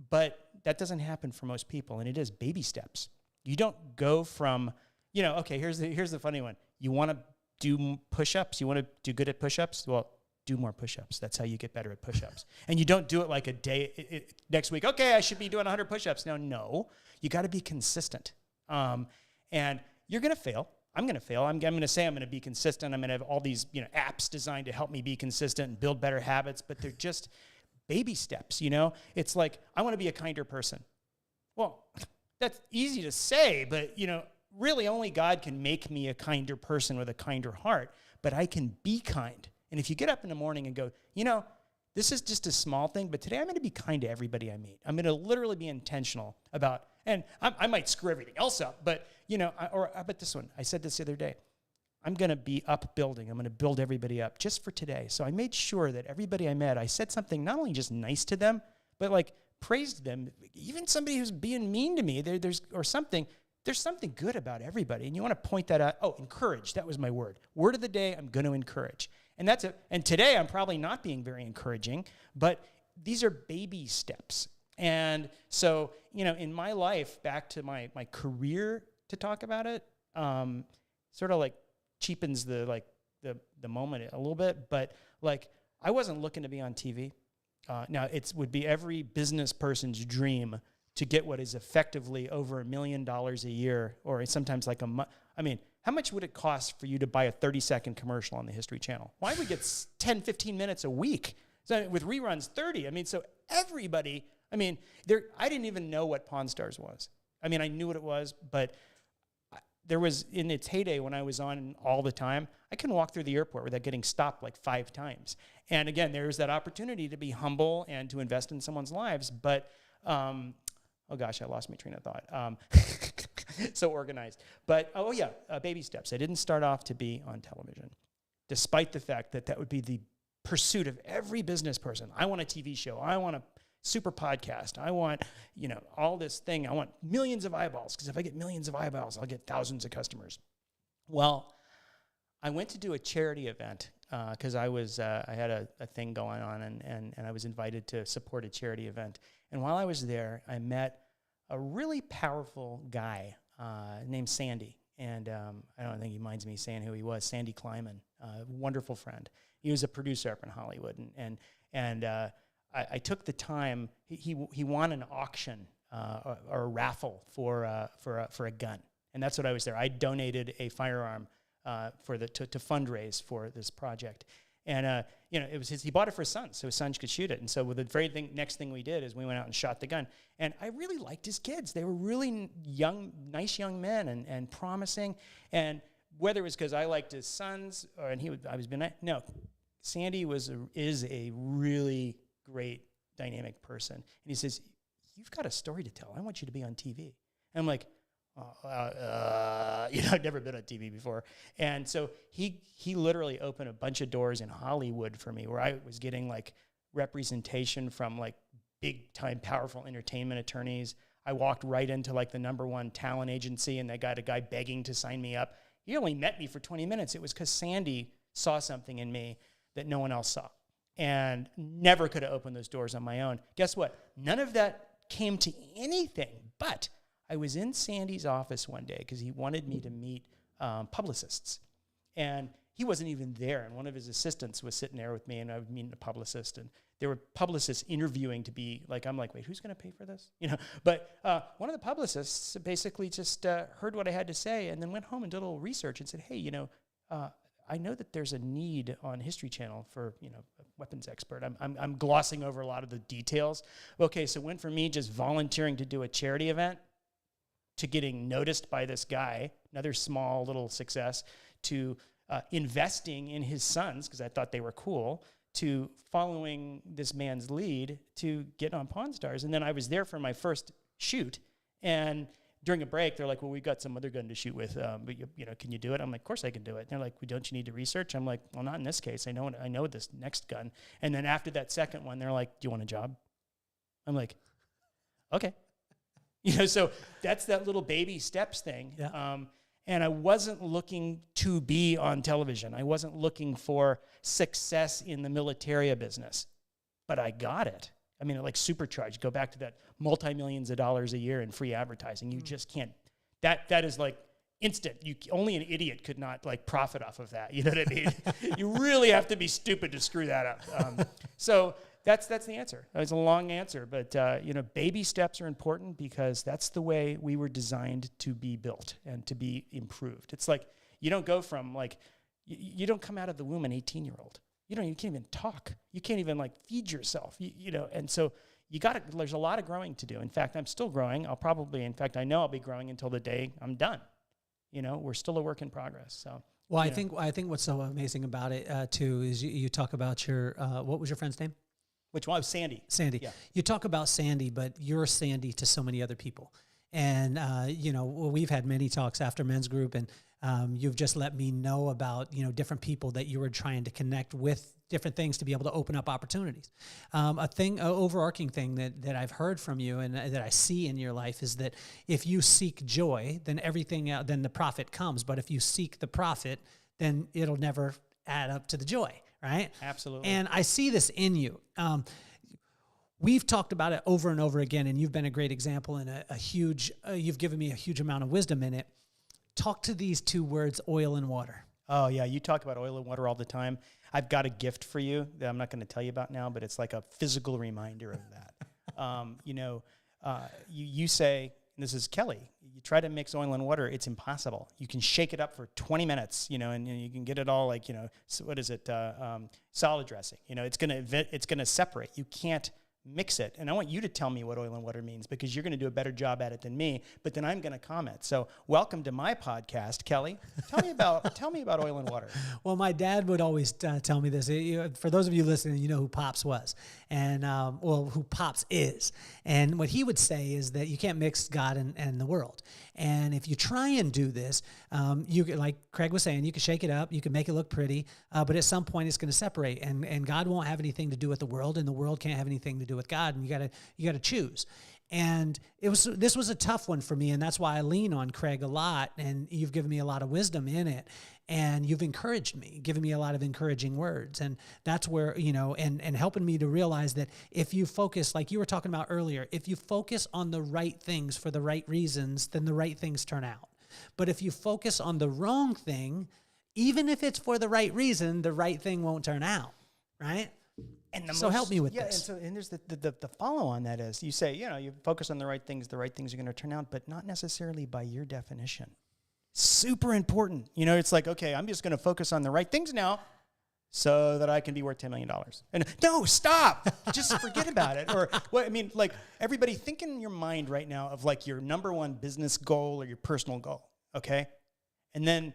Speaker 2: But that doesn't happen for most people, and it is baby steps. You don't go from, okay, here's the funny one. You want to do push-ups? You want to do good at push-ups? Well, do more push-ups. That's how you get better at push-ups. And you don't do it like a day next week. Okay, I should be doing 100 push-ups. No, you got to be consistent. And you're going to fail. I'm going to fail. I'm going to say I'm going to be consistent. I'm going to have all these apps designed to help me be consistent and build better habits, but they're just baby steps. It's like, I want to be a kinder person. Well, that's easy to say, but, really only God can make me a kinder person with a kinder heart, but I can be kind. And if you get up in the morning and go, this is just a small thing, but today I'm going to be kind to everybody I meet. I'm going to literally be intentional about, and I might screw everything else up, but, or how about this one? I said this the other day. I'm going to be upbuilding. I'm going to build everybody up just for today. So I made sure that everybody I met, I said something not only just nice to them, but praised them. Even somebody who's being mean to me, there's something good about everybody. And you want to point that out. Oh, encourage. That was my word. Word of the day, I'm going to encourage. And that's it. And today I'm probably not being very encouraging, but these are baby steps. And so, in my life, back to my career to talk about it, sort of cheapens the moment a little bit, but I wasn't looking to be on TV. Now, it would be every business person's dream to get what is effectively over $1 million a year, or sometimes a month. I mean, how much would it cost for you to buy a 30-second commercial on the History Channel? Why would we get 10, 15 minutes a week? So with reruns, 30. I mean, so everybody, I didn't even know what Pawn Stars was. I knew what it was, but there was, in its heyday when I was on all the time, I couldn't walk through the airport without getting stopped 5 times. And again, there's that opportunity to be humble and to invest in someone's lives. But, oh gosh, I lost my train of thought. So organized. But, baby steps. I didn't start off to be on television, despite the fact that would be the pursuit of every business person. I want a TV show. I want a super podcast. I want, all this thing. I want millions of eyeballs, because if I get millions of eyeballs, I'll get thousands of customers. Well, I went to do a charity event because I had a thing going on, and I was invited to support a charity event. And while I was there, I met a really powerful guy named Sandy. And I don't think he minds me saying who he was, Sandy Kleiman, wonderful friend. He was a producer up in Hollywood. And I took the time, he won an auction or a raffle for a gun. And that's what I was there. I donated a firearm to fundraise for this project. And, it was he bought it for his son, so his son could shoot it. And so the very next thing we did is we went out and shot the gun. And I really liked his kids. They were really nice young men and promising. And whether it was because I liked his sons no, Sandy is a really great dynamic person. And he says, "You've got a story to tell. I want you to be on TV." And I'm like, I've never been on TV before. And so he literally opened a bunch of doors in Hollywood for me where I was getting like representation from like big time powerful entertainment attorneys. I walked right into like the #1 talent agency and they got a guy begging to sign me up. He only met me for 20 minutes. It was because Sandy saw something in me that no one else saw and never could have opened those doors on my own. Guess what? None of that came to anything, but I was in Sandy's office one day because he wanted me to meet publicists. And he wasn't even there. And one of his assistants was sitting there with me, and I was meeting a publicist. And there were publicists interviewing to be like, I'm like, wait, who's going to pay for this? But one of the publicists basically just heard what I had to say and then went home and did a little research and said, hey, I know that there's a need on History Channel for, a weapons expert. I'm glossing over a lot of the details. Okay, so it went from me just volunteering to do a charity event to getting noticed by this guy, another small little success, to investing in his sons, because I thought they were cool, to following this man's lead to get on Pawn Stars. And then I was there for my first shoot, and during a break, they're like, well, we got some other gun to shoot with, but can you do it? I'm like, of course I can do it. And they're like, well, don't you need to research? I'm like, well, not in this case. I know this next gun. And then after that second one, they're like, do you want a job? I'm like, okay. So that's that little baby steps thing. Yeah. And I wasn't looking to be on television. I wasn't looking for success in the militaria business, but I got it. I mean, like supercharged. Go back to that multi-millions of dollars a year in free advertising. You just can't. That is like instant. Only an idiot could not like profit off of that. You know what I mean? You really have to be stupid to screw that up. So that's the answer. It's a long answer, but baby steps are important because that's the way we were designed to be built and to be improved. It's like you don't go from like you don't come out of the womb an 18-year-old. You can't even talk. You can't even like feed yourself. And so there's a lot of growing to do. In fact, I'm still growing. I know I'll be growing until the day I'm done. We're still a work in progress. So.
Speaker 1: Well, I think what's so amazing about it too is you talk about your what was your friend's name?
Speaker 2: Which one? Sandy.
Speaker 1: Sandy.
Speaker 2: Yeah.
Speaker 1: You talk about Sandy, but you're Sandy to so many other people. And, we've had many talks after men's group, and you've just let me know about, different people that you were trying to connect with, different things to be able to open up opportunities. Overarching thing that I've heard from you and that I see in your life is that if you seek joy, then then the profit comes. But if you seek the profit, then it'll never add up to the joy. Right?
Speaker 2: Absolutely.
Speaker 1: And I see this in you. We've talked about it over and over again, and you've been a great example and you've given me a huge amount of wisdom in it. Talk to these two words, oil and water.
Speaker 2: Oh, yeah. You talk about oil and water all the time. I've got a gift for you that I'm not going to tell you about now, but it's like a physical reminder of that. You say, and this is Kelly, you try to mix oil and water, it's impossible. You can shake it up for 20 minutes, and you can get it all like, what is it, salad dressing. It's gonna separate. You can't mix it. And I want you to tell me what oil and water means because you're going to do a better job at it than me, but then I'm going to comment. So welcome to my podcast, Kelly. Tell me about oil and water.
Speaker 1: Well, my dad would always tell me this. For those of you listening, you know who Pops was and who Pops is. And what he would say is that you can't mix God and the world. And if you try and do this, you can, like Craig was saying, you can shake it up, you can make it look pretty, but at some point it's going to separate. And God won't have anything to do with the world, and the world can't have anything to do with God. And you got to choose. And this was a tough one for me. And that's why I lean on Craig a lot. And you've given me a lot of wisdom in it. And you've encouraged me, given me a lot of encouraging words. And that's where, and helping me to realize that if you focus, like you were talking about earlier, if you focus on the right things for the right reasons, then the right things turn out. But if you focus on the wrong thing, even if it's for the right reason, the right thing won't turn out, right?
Speaker 2: And
Speaker 1: so help me with this.
Speaker 2: And there's the follow on that is you say, you focus on the right things are going to turn out, but not necessarily by your definition. Super important. It's like, okay, I'm just going to focus on the right things now so that I can be worth $10 million. And no, stop. Just forget about it. Or everybody think in your mind right now of like your number one business goal or your personal goal. Okay. And then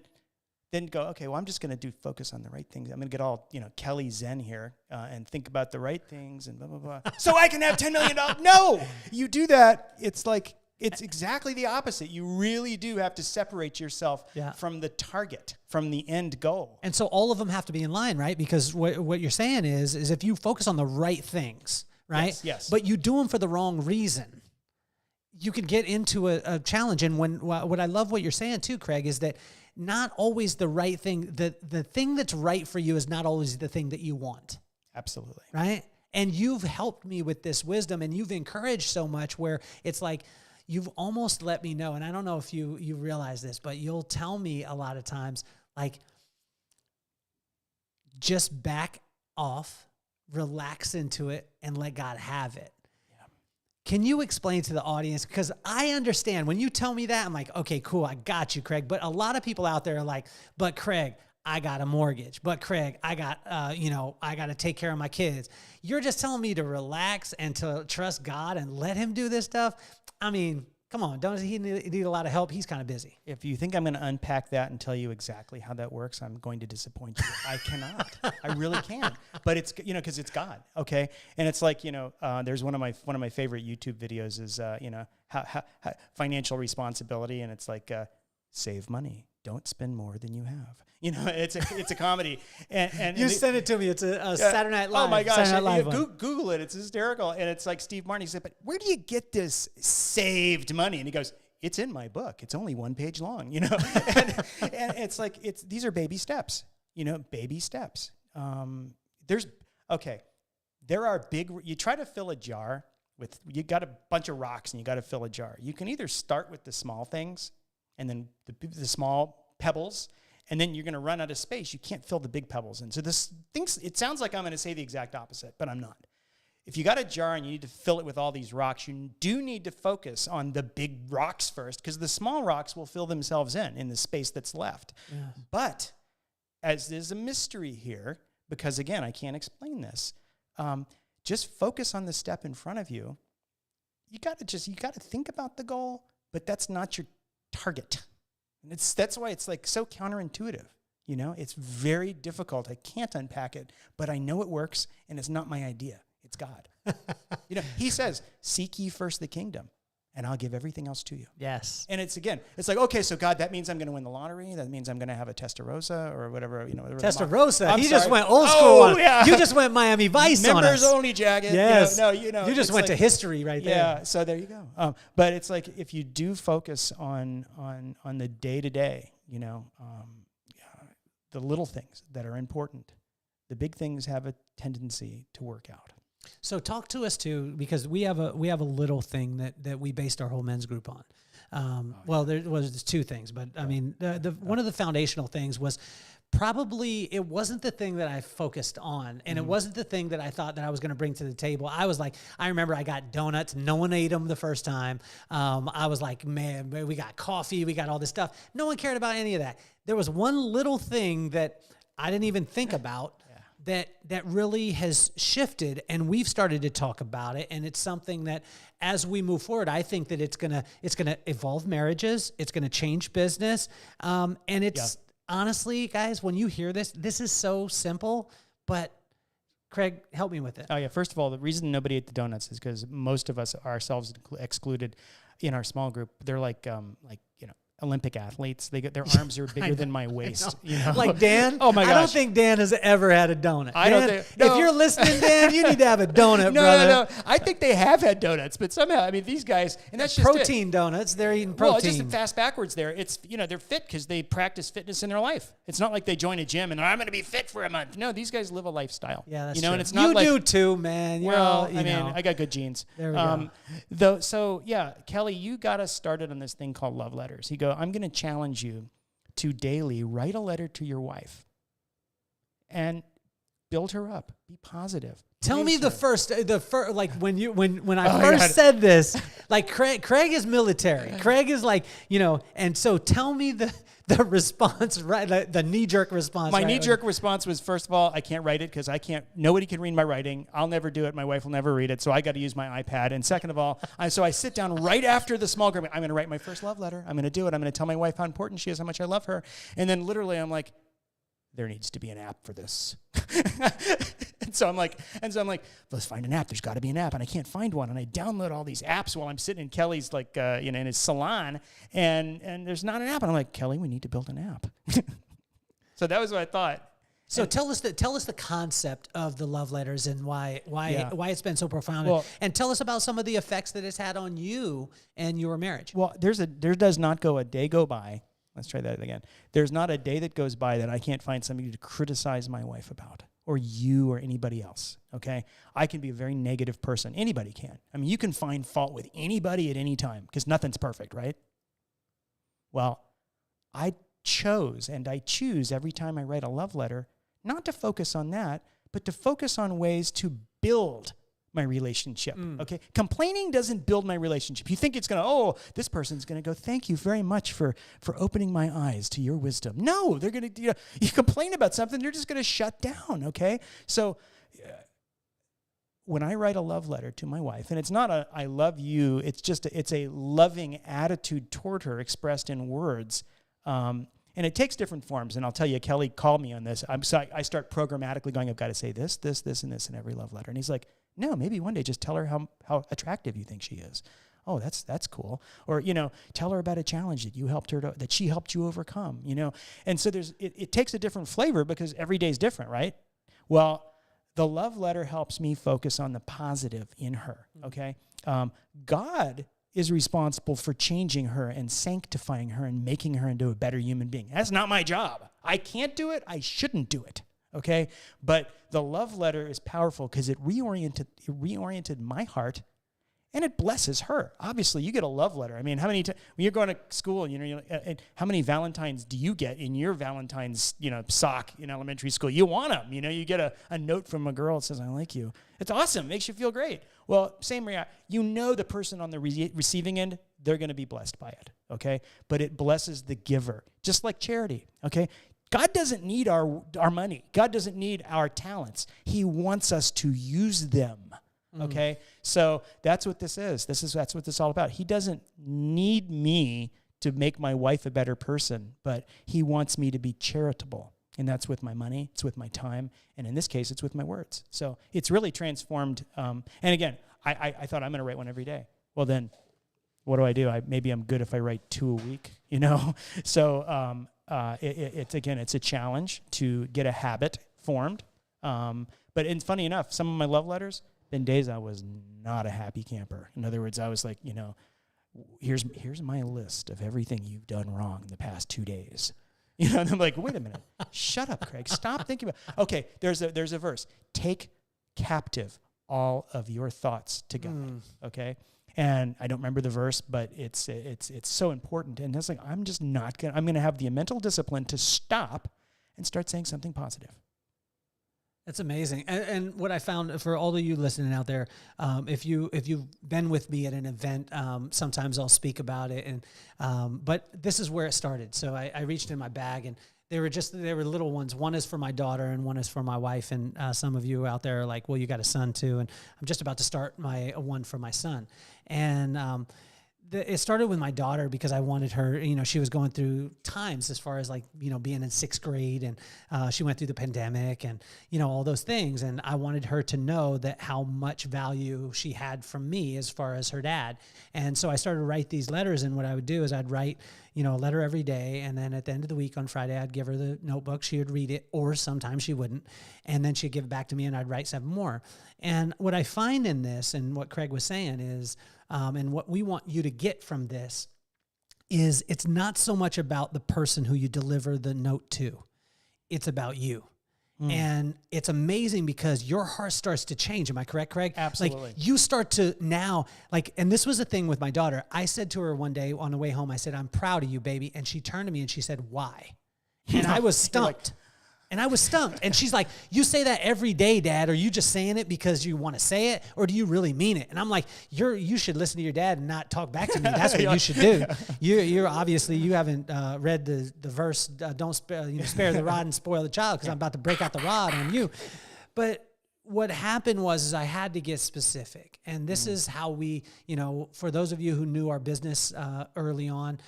Speaker 2: go, okay, well, I'm just going to focus on the right things. I'm going to get all, Kelly Zen here and think about the right things and blah, blah, blah. So I can have $10 million. No, you do that. It's exactly the opposite. You really do have to separate yourself from the target, from the end goal.
Speaker 1: And so all of them have to be in line, right? Because what you're saying is if you focus on the right things, right?
Speaker 2: Yes.
Speaker 1: But you do them for the wrong reason, you can get into a challenge. And what I love what you're saying too, Craig, is that not always the right thing, the thing that's right for you is not always the thing that you want.
Speaker 2: Absolutely.
Speaker 1: Right? And you've helped me with this wisdom, and you've encouraged so much where it's like, you've almost let me know, and I don't know if you realize this, but you'll tell me a lot of times, like, just back off, relax into it, and let God have it. Yeah. Can you explain to the audience? Because I understand when you tell me that, I'm like, okay, cool, I got you, Craig. But a lot of people out there are like, but Craig, I got a mortgage. But Craig, I got, I got to take care of my kids. You're just telling me to relax and to trust God and let him do this stuff. I mean, come on, don't he need a lot of help? He's kind of busy.
Speaker 2: If you think I'm going to unpack that and tell you exactly how that works, I'm going to disappoint you. I cannot. I really can't. But it's, because it's God, okay? And it's like, there's one of my favorite YouTube videos is, how financial responsibility, and it's like, save money. Don't spend more than you have. It's a comedy. And
Speaker 1: you sent it to me. It's a Saturday Night Live.
Speaker 2: Oh my gosh!
Speaker 1: Live
Speaker 2: Google it. It's hysterical. And it's like Steve Martin. He said, "But where do you get this saved money?" And he goes, "It's in my book. It's only one page long." and it's like these are baby steps. Baby steps. There are big. You try to fill a jar with. You got a bunch of rocks and you got to fill a jar. You can either start with the small things, and then the small pebbles, and then you're going to run out of space. You can't fill the big pebbles in. So it sounds like I'm going to say the exact opposite, but I'm not. If you got a jar and you need to fill it with all these rocks, you do need to focus on the big rocks first, because the small rocks will fill themselves in the space that's left. Yeah. But as there's a mystery here, because again, I can't explain this, just focus on the step in front of you. You got to think about the goal, but that's not your target. And that's why it's like so counterintuitive. It's very difficult. I can't unpack it, but I know it works, and it's not my idea. It's God. He says, "Seek ye first the kingdom, and I'll give everything else to you."
Speaker 1: Yes.
Speaker 2: And it's like, okay, so God, that means I'm going to win the lottery. That means I'm going to have a Testarossa or whatever.
Speaker 1: Testarossa. He just went old school on it. Yeah. You just went Miami Vice on us.
Speaker 2: Members only jacket.
Speaker 1: Yes.
Speaker 2: You
Speaker 1: just went to history right there.
Speaker 2: Yeah. So there you go. But it's like if you do focus on the day to day, the little things that are important, the big things have a tendency to work out.
Speaker 1: So talk to us too, because we have a little thing that we based our whole men's group on. Well, there was two things, but I mean, one of the foundational things was probably it wasn't the thing that I focused on, and it wasn't the thing that I thought that I was going to bring to the table. I was like, I remember I got donuts. No one ate them the first time. I was like, man, we got coffee. We got all this stuff. No one cared about any of that. There was one little thing that I didn't even think about that really has shifted, and we've started to talk about it. And it's something that as we move forward, I think that it's gonna evolve marriages. It's gonna change business. And it's honestly, guys, when you hear this is so simple, but Craig, help me with it.
Speaker 2: Oh yeah. First of all, the reason nobody ate the donuts is because most of us, ourselves excluded, in our small group, they're like Olympic athletes. Their arms are bigger than my waist. You know?
Speaker 1: Like Dan?
Speaker 2: Oh my gosh.
Speaker 1: I don't think Dan has ever had a donut.
Speaker 2: I don't
Speaker 1: Dan,
Speaker 2: think, no.
Speaker 1: If you're listening, Dan, you need to have a donut, brother.
Speaker 2: No. I think they have had donuts, but somehow, I mean, these guys, and that's just
Speaker 1: protein donuts. They're eating protein.
Speaker 2: Well, it's just fast backwards there. It's, they're fit because they practice fitness in their life. It's not like they join a gym and I'm going to be fit for a month. No, these guys live a lifestyle.
Speaker 1: Yeah, that's true.
Speaker 2: And it's not
Speaker 1: you do too, man.
Speaker 2: I got good genes.
Speaker 1: There we
Speaker 2: go. So Kelly, you got us started on this thing called love letters. I'm going to challenge you to daily write a letter to your wife and build her up. Be positive.
Speaker 1: Tell me the first, like when I first said this, like Craig is military. Craig is like, and so tell me the response, right? The knee-jerk response.
Speaker 2: My knee-jerk response was, first of all, I can't write it because nobody can read my writing. I'll never do it. My wife will never read it. So I got to use my iPad. And second of all, I sit down right after the small group. I'm going to write my first love letter. I'm going to do it. I'm going to tell my wife how important she is, how much I love her. And then literally I'm like, there needs to be an app for this. And so I'm like, let's find an app. There's got to be an app. And I can't find one. And I download all these apps while I'm sitting in Kelly's, in his salon. And there's not an app. And I'm like, Kelly, we need to build an app. So that was what I thought.
Speaker 1: So tell us the concept of the love letters and why it's been so profound.
Speaker 2: Well,
Speaker 1: and tell us about some of the effects that it's had on you and your marriage.
Speaker 2: Well, there does not go a day go by. Let's try that again. There's not a day that goes by that I can't find somebody to criticize my wife about, or you or anybody else, okay? I can be a very negative person. Anybody can. I mean, you can find fault with anybody at any time because nothing's perfect, right? Well, I choose every time I write a love letter not to focus on that, but to focus on ways to build my relationship, okay? Complaining doesn't build my relationship. You think it's going to, this person's going to go, thank you very much for opening my eyes to your wisdom. No, they're going to, you complain about something, they're just going to shut down, okay? So when I write a love letter to my wife, and it's not a I love you, it's a loving attitude toward her expressed in words, and it takes different forms. And I'll tell you, Kelly called me on this. I start programmatically going, I've got to say this, and this in every love letter. And he's like, no, maybe one day just tell her how attractive you think she is. Oh, that's cool. Or, tell her about a challenge that she helped you overcome, And so it takes a different flavor because every day is different, right? Well, the love letter helps me focus on the positive in her, okay? God is responsible for changing her and sanctifying her and making her into a better human being. That's not my job. I can't do it. I shouldn't do it. Okay, but the love letter is powerful because it reoriented my heart, and it blesses her. Obviously, you get a love letter. I mean, how many when you're going to school, how many Valentines do you get in your Valentine's, sock in elementary school? You want them. You get a note from a girl that says, "I like you." It's awesome. Makes you feel great. Well, same reaction. The person on the receiving end, they're going to be blessed by it. Okay, but it blesses the giver, just like charity. Okay. God doesn't need our money. God doesn't need our talents. He wants us to use them, okay? So that's what this is. That's what this is all about. He doesn't need me to make my wife a better person, but he wants me to be charitable, and that's with my money, it's with my time, and in this case, it's with my words. So it's really transformed. And again, I thought I'm going to write one every day. Well, then what do? Maybe I'm good if I write 2 a week, So it's a challenge to get a habit formed. But it's funny enough, some of my love letters, been days I was not a happy camper. In other words, I was like, here's my list of everything you've done wrong in the past 2 days. And I'm like, wait a minute, shut up, Craig. Stop thinking about. Okay, there's a verse. Take captive all of your thoughts to God. Okay. And I don't remember the verse, but it's so important. And it's like, I'm going to have the mental discipline to stop and start saying something positive.
Speaker 1: That's amazing. And what I found for all of you listening out there, if you've been with me at an event, sometimes I'll speak about it. But this is where it started. So I reached in my bag, and they were little ones. One is for my daughter and one is for my wife. And some of you out there are like, well, you got a son too. And I'm just about to start one for my son. And it started with my daughter because I wanted her, she was going through times as far as like, being in 6th grade, and she went through the pandemic and, all those things. And I wanted her to know that how much value she had from me as far as her dad. And so I started to write these letters, and what I would do is I'd write, a letter every day. And then at the end of the week on Friday, I'd give her the notebook. She would read it, or sometimes she wouldn't. And then she'd give it back to me, and I'd write 7 more. And what I find in this, and what Craig was saying is, and what we want you to get from this is it's not so much about the person who you deliver the note to. It's about you. And it's amazing because your heart starts to change. Am I correct, Craig?
Speaker 2: Absolutely.
Speaker 1: Like you start to now, and this was the thing with my daughter. I said to her one day on the way home, I said, "I'm proud of you, baby." And she turned to me and she said, "Why?" And I was stumped. And she's like, "You say that every day, Dad. Are you just saying it because you want to say it, or do you really mean it?" And I'm like, you should listen to your dad and not talk back to me. That's what you should do. You're obviously, you haven't read the verse, don't spare the rod and spoil the child, because I'm about to break out the rod on you. But what happened was I had to get specific. And this is how we, for those of you who knew our business early on,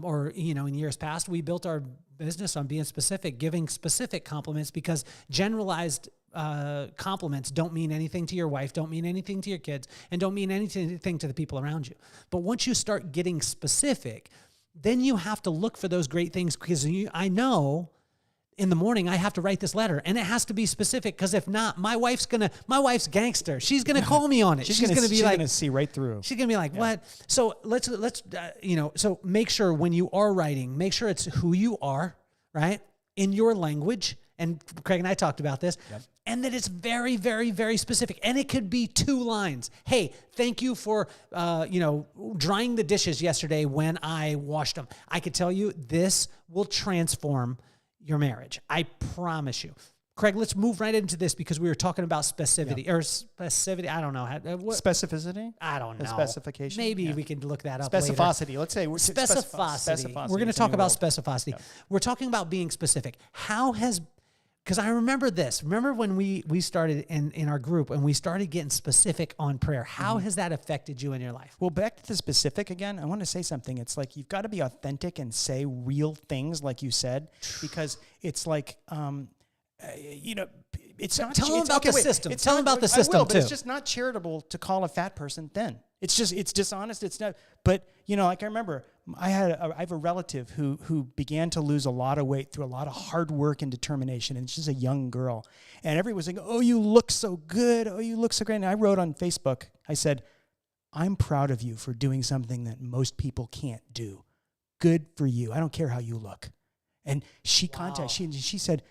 Speaker 1: or, in years past, we built our business on being specific, giving specific compliments, because generalized compliments don't mean anything to your wife, don't mean anything to your kids, and don't mean anything to the people around you. But once you start getting specific, then you have to look for those great things, because I know in the morning I have to write this letter, and it has to be specific, because if not, my wife's gangster. She's gonna call me on it. She's gonna be like,
Speaker 2: see right through.
Speaker 1: She's gonna be like, what? So let's so make sure when you are writing, make sure it's who you are, right, in your language. And Craig and I talked about this. Yep. And that it's very, very, very specific. And it could be 2 lines. "Hey, thank you for, drying the dishes yesterday when I washed them. I could tell you this will transform your marriage. I promise you." Craig, let's move right into this, because we were talking about specificity. I don't know.
Speaker 2: Specificity?
Speaker 1: I don't know.
Speaker 2: Specification?
Speaker 1: Maybe we can look that up
Speaker 2: Specificity.
Speaker 1: later.
Speaker 2: Let's say
Speaker 1: specificity. We're going to talk about specificity. Yeah. We're talking about being specific. Because I remember this. Remember when we started in our group and we started getting specific on prayer. How has that affected you in your life?
Speaker 2: Well, back to the specific again, I want to say something. It's like you've got to be authentic and say real things, like you said, because it's like, it's not.
Speaker 1: Tell them about the system. Tell them about the system,
Speaker 2: but it's just not charitable to call a fat person thin. It's dishonest. It's not. But like I remember, I have a relative who began to lose a lot of weight through a lot of hard work and determination, and she's a young girl. And everyone was saying, "Oh, you look so good. Oh, you look so great." And I wrote on Facebook, I said, "I'm proud of you for doing something that most people can't do. Good for you. I don't care how you look." And she she said,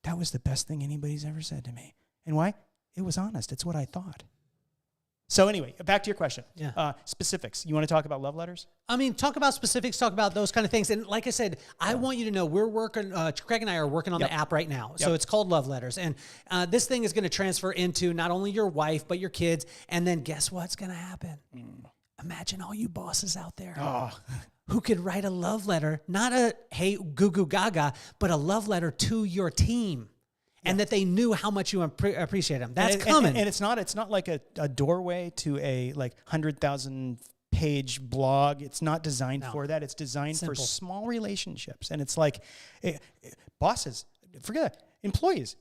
Speaker 2: "That was the best thing anybody's ever said to me." And why? It was honest. It's what I thought. So anyway, back to your question. Yeah. Specifics. You want to talk about love letters?
Speaker 1: I mean, talk about specifics, talk about those kind of things. And like I said, I want you to know we're working, Craig and I are working on the app right now. So it's called Love Letters. And this thing is going to transfer into not only your wife, but your kids. And then guess what's going to happen? Imagine all you bosses out there. Who could write a love letter, not a, "Hey, goo goo gaga," but a love letter to your team. And that they knew how much you appreciate them. That's coming.
Speaker 2: And it's not like a doorway to a 100,000 page blog. It's not designed for that. It's designed for small relationships. And it's like, bosses, forget that. Employees.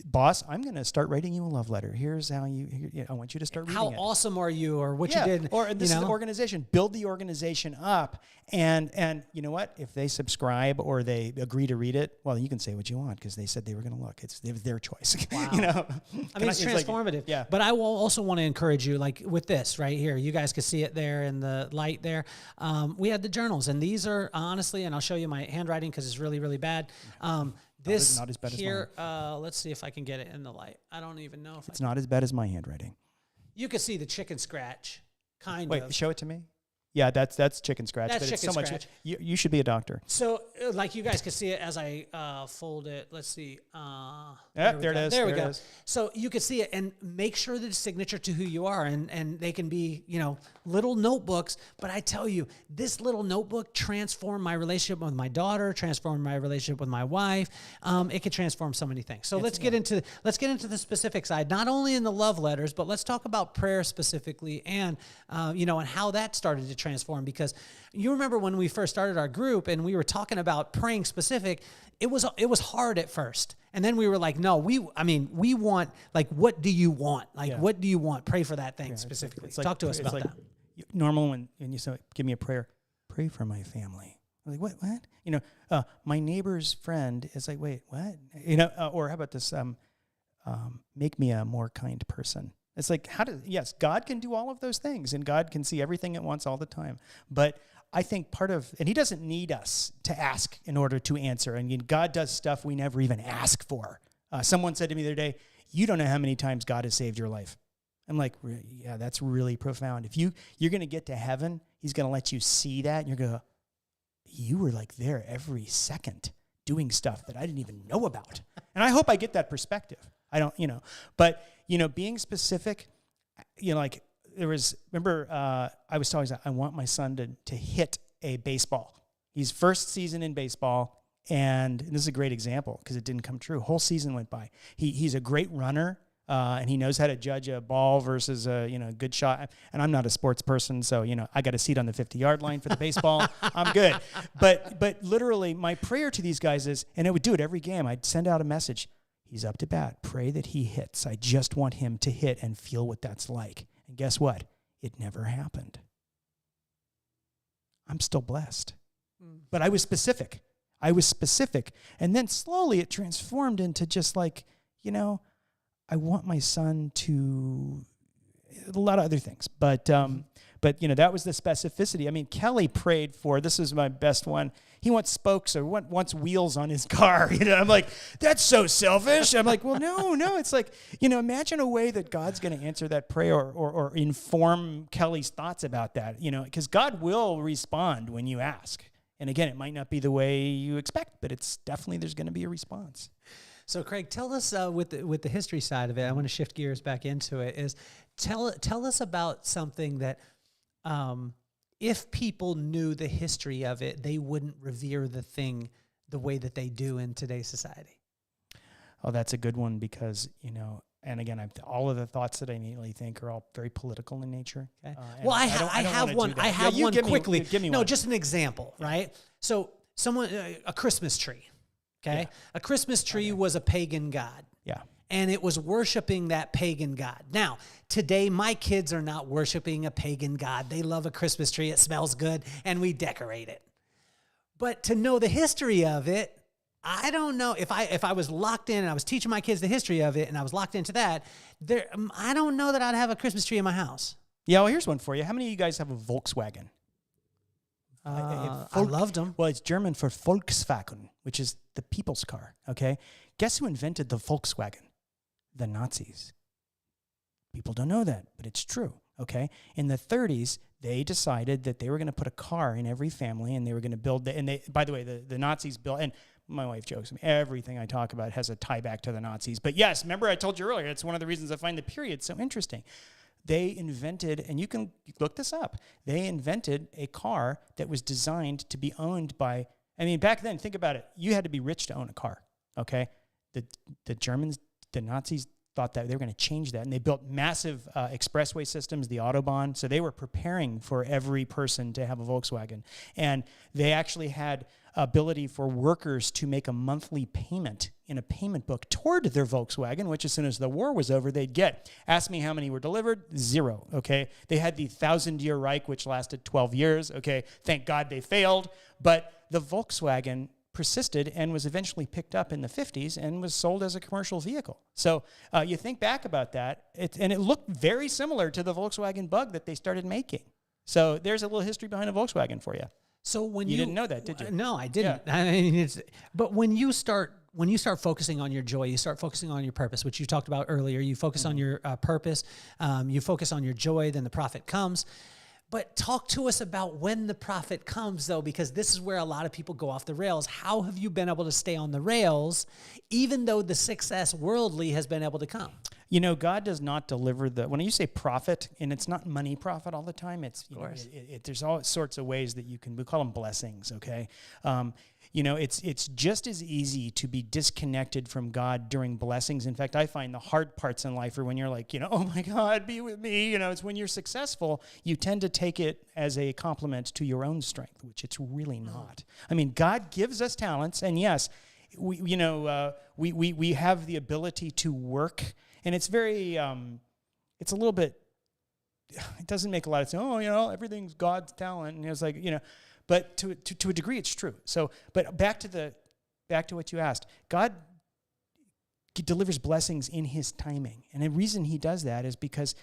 Speaker 2: "Boss, I'm going to start writing you a love letter. Here's how I want you to start reading it.
Speaker 1: How awesome are you, or what you did.
Speaker 2: Or this is the organization. Build the organization up. And you know what? If they subscribe or they agree to read it, well, you can say what you want, because they said they were going to look. It was their choice.
Speaker 1: Wow. I mean, it's transformative. But I will also want to encourage you, like with this right here, you guys can see it there in the light there. We had the journals, and these are honestly, and I'll show you my handwriting because it's really, really bad. This not as bad here, as mine. Let's see if I can get it in the light. I don't even know if
Speaker 2: it's not as bad as my handwriting.
Speaker 1: You can see the chicken scratch, kind of.
Speaker 2: Wait, show it to me. Yeah, that's chicken scratch.
Speaker 1: That's
Speaker 2: but it's
Speaker 1: chicken
Speaker 2: so
Speaker 1: scratch.
Speaker 2: much. You should be a doctor.
Speaker 1: So, like you guys can see it as I fold it. Let's see.
Speaker 2: There it is.
Speaker 1: There we
Speaker 2: There it
Speaker 1: go.
Speaker 2: is.
Speaker 1: So you can see it and make sure that it's signature to who you are. And they can be, little notebooks. But I tell you, this little notebook transformed my relationship with my daughter, transformed my relationship with my wife. It could transform so many things. So let's get into the specific side, not only in the love letters, but let's talk about prayer specifically and how that started to transform. Because you remember when we first started our group and we were talking about praying specific, it was hard at first. And then we were like, no, we want, like, what do you want? Like, what do you want? Pray for that thing specifically.
Speaker 2: It's like,
Speaker 1: Talk to us about that.
Speaker 2: Normal when you say, give me a prayer, pray for my family. I'm like, what? My neighbor's friend is like, wait, what? Or how about this? Make me a more kind person. It's like, yes, God can do all of those things and God can see everything at once all the time. But I think and he doesn't need us to ask in order to answer. And God does stuff we never even ask for. Someone said to me the other day, you don't know how many times God has saved your life. I'm like, yeah, that's really profound. If you're going to get to heaven, he's going to let you see that. And you're going to go, you were like there every second doing stuff that I didn't even know about. And I hope I get that perspective. I don't, but being specific, like there was, remember, I was talking about, I want my son to hit a baseball. He's first season in baseball, and this is a great example because it didn't come true. Whole season went by. He's a great runner, and he knows how to judge a ball versus a good shot. And I'm not a sports person, so I got a seat on the 50-yard line for the baseball. I'm good. But literally, my prayer to these guys is, and I would do it every game. I'd send out a message. He's up to bat. Pray that he hits. I just want him to hit and feel what that's like. And guess what? It never happened. I'm still blessed. But I was specific. And then slowly it transformed into just like, I want my son to, a lot of other things. But that was the specificity. I mean, Kelly prayed for, this is my best one, he wants spokes or wants wheels on his car. I'm like, that's so selfish. I'm like, well, no. It's like, imagine a way that God's going to answer that prayer or inform Kelly's thoughts about that, because God will respond when you ask. And again, it might not be the way you expect, but it's definitely, there's going to be a response.
Speaker 1: So Craig, tell us with the history side of it, I want to shift gears back into it, is tell us about something that if people knew the history of it, they wouldn't revere the thing the way that they do in today's society.
Speaker 2: Oh, that's a good one because, and again, all of the thoughts that I immediately think are all very political in nature. Okay.
Speaker 1: Well, I have one. I have one quickly. Give me one. Just an example, right? So a Christmas tree, okay? Yeah. A Christmas tree was a pagan god. Yeah. And it was worshiping that pagan god. Now, today, my kids are not worshiping a pagan god. They love a Christmas tree. It smells good, and we decorate it. But to know the history of it, I don't know. If I was locked in and I was teaching my kids the history of it and I was locked into that, I don't know that I'd have a Christmas tree in my house.
Speaker 2: Yeah, well, here's one for you. How many of you guys have a Volkswagen?
Speaker 1: I loved them.
Speaker 2: Well, it's German for Volkswagen, which is the people's car, okay? Guess who invented the Volkswagen? The Nazis. People don't know that, but it's true, okay? In the 30s, they decided that they were going to put a car in every family, and they were going to build by the way, the Nazis built, and my wife jokes, everything I talk about has a tie back to the Nazis. But yes, remember I told you earlier, it's one of the reasons I find the period so interesting. They invented, and you can look this up, they invented a car that was designed to be owned by, back then, think about it, you had to be rich to own a car, okay? The Germans, the Nazis thought that they were going to change that, and they built massive expressway systems, the Autobahn, so they were preparing for every person to have a Volkswagen. And they actually had ability for workers to make a monthly payment in a payment book toward their Volkswagen, which as soon as the war was over, they'd get. Ask me how many were delivered? 0, okay? They had the 1,000-year Reich, which lasted 12 years, okay? Thank God they failed. But the Volkswagen persisted and was eventually picked up in the 50s and was sold as a commercial vehicle. So you think back about that, and it looked very similar to the Volkswagen Bug that they started making. So there's a little history behind a Volkswagen for you.
Speaker 1: So when
Speaker 2: you didn't know that, did you?
Speaker 1: No, I didn't. Yeah. But when you start focusing on your joy, you start focusing on your purpose, which you talked about earlier. You focus on your purpose, you focus on your joy, then the profit comes. But talk to us about when the profit comes, though, because this is where a lot of people go off the rails. How have you been able to stay on the rails, even though the success worldly has been able to come?
Speaker 2: You know, God does not deliver when you say profit, and it's not money profit all the time. It's, you know, there's all sorts of ways that you can, we call them blessings, okay? You know, it's just as easy to be disconnected from God during blessings. In fact, I find the hard parts in life are when you're like, you know, oh my God, be with me. You know, it's when you're successful, you tend to take it as a compliment to your own strength, which it's really not. I mean, God gives us talents, and yes, we have the ability to work, and it's very, it's a little bit, it doesn't make a lot of sense. Oh, you know, everything's God's talent, and it's like, you know. But to a degree, it's true. So, but back to what you asked. God delivers blessings in His timing, and the reason He does that is because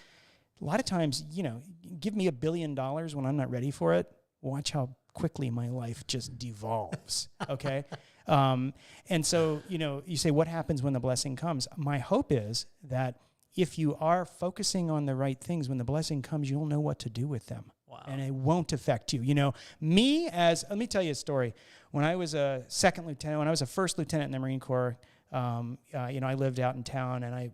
Speaker 2: a lot of times, you know, give me $1 billion when I'm not ready for it. Watch how quickly my life just devolves. Okay, and so, you know, you say, what happens when the blessing comes? My hope is that if you are focusing on the right things, when the blessing comes, you'll know what to do with them. Wow. And it won't affect you. You know, let me tell you a story. When I was a first lieutenant in the Marine Corps, you know, I lived out in town, and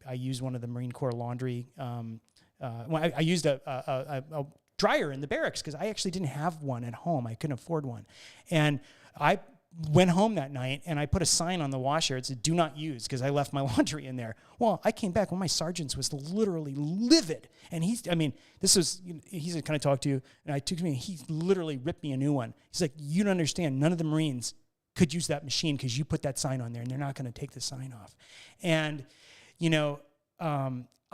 Speaker 2: I used one of the Marine Corps laundry. I used a dryer in the barracks because I actually didn't have one at home. I couldn't afford one. And I went home that night, and I put a sign on the washer. It said, "Do not use," because I left my laundry in there. Well, I came back. One of my sergeants was literally livid. And he's kind of talked to you, and I took me, he literally ripped me a new one. He's like, "You don't understand. None of the Marines could use that machine because you put that sign on there, and they're not going to take the sign off." And, you know,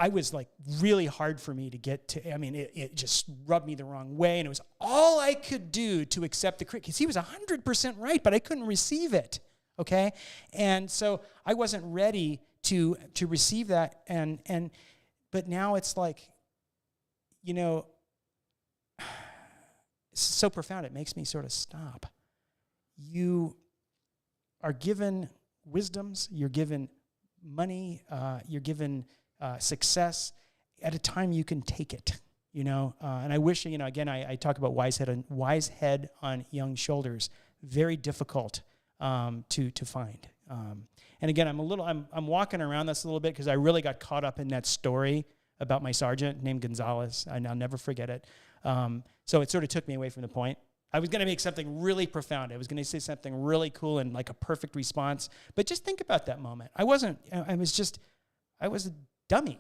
Speaker 2: I was like really hard for me to get to. I mean, it just rubbed me the wrong way, and it was all I could do to accept the critique, because he was 100% right, but I couldn't receive it, okay? And so I wasn't ready to receive that, but now it's like, you know, it's so profound, it makes me sort of stop. You are given wisdoms, you're given money, you're given success at a time you can take it, you know. And I wish, you know, again, I talk about wise head on young shoulders. Very difficult to find. And again, I'm walking around this a little bit because I really got caught up in that story about my sergeant named Gonzalez, and I'll never forget it. So it sort of took me away from the point. I was going to make something really profound. I was going to say something really cool and like a perfect response. But just think about that moment. I was a dummy.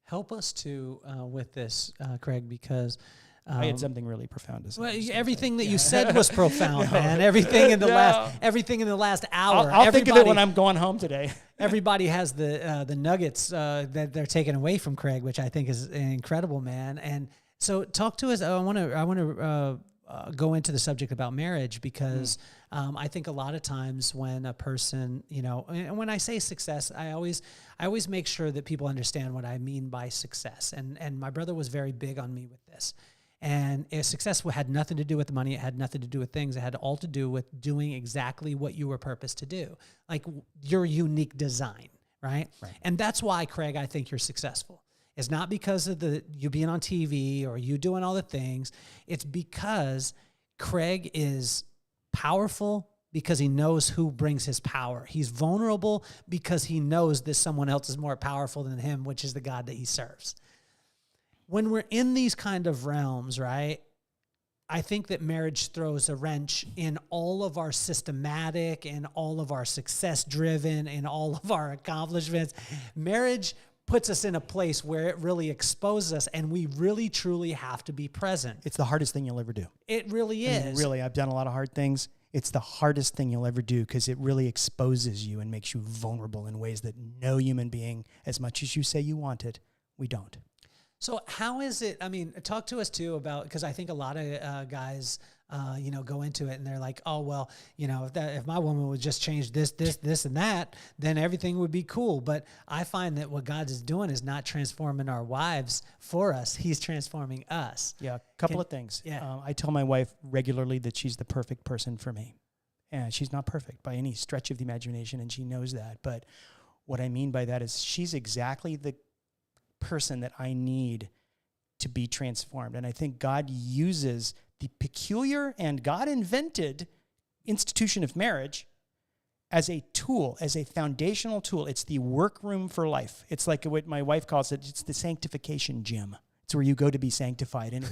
Speaker 1: Help us with this, Craig, because
Speaker 2: I had something really profound to say.
Speaker 1: Well, everything that you said was profound, man. Everything in the last hour.
Speaker 2: I'll think of it when I'm going home today.
Speaker 1: Everybody has the nuggets that they're taking away from Craig, which I think is incredible, man. And so, talk to us. I want to go into the subject about marriage, because I think a lot of times when a person, you know, and when I say success, I always make sure that people understand what I mean by success. And my brother was very big on me with this. And success had nothing to do with the money. It had nothing to do with things. It had all to do with doing exactly what you were purposed to do, like your unique design, right? And that's why, Craig, I think you're successful. It's not because of you being on TV or you doing all the things. It's because Craig is powerful because he knows who brings his power. He's vulnerable because he knows that someone else is more powerful than him, which is the God that he serves. When we're in these kind of realms, right, I think that marriage throws a wrench in all of our systematic and all of our success-driven and all of our accomplishments. Marriage puts us in a place where it really exposes us, and we really, truly have to be present.
Speaker 2: It's the hardest thing you'll ever do.
Speaker 1: It really is.
Speaker 2: I mean, really, I've done a lot of hard things. It's the hardest thing you'll ever do because it really exposes you and makes you vulnerable in ways that no human being, as much as you say you want it, we don't.
Speaker 1: So how is it, I mean, talk to us too about, because I think a lot of guys, you know, go into it and they're like, oh, well, you know, if my woman would just change this, and that, then everything would be cool. But I find that what God is doing is not transforming our wives for us. He's transforming us.
Speaker 2: Yeah, a couple of things.
Speaker 1: Yeah.
Speaker 2: I tell my wife regularly that she's the perfect person for me. And she's not perfect by any stretch of the imagination, and she knows that. But what I mean by that is she's exactly the person that I need to be transformed. And I think God uses the peculiar and God-invented institution of marriage as a tool, as a foundational tool. It's the workroom for life. It's like what my wife calls it. It's the sanctification gym. It's where you go to be sanctified. And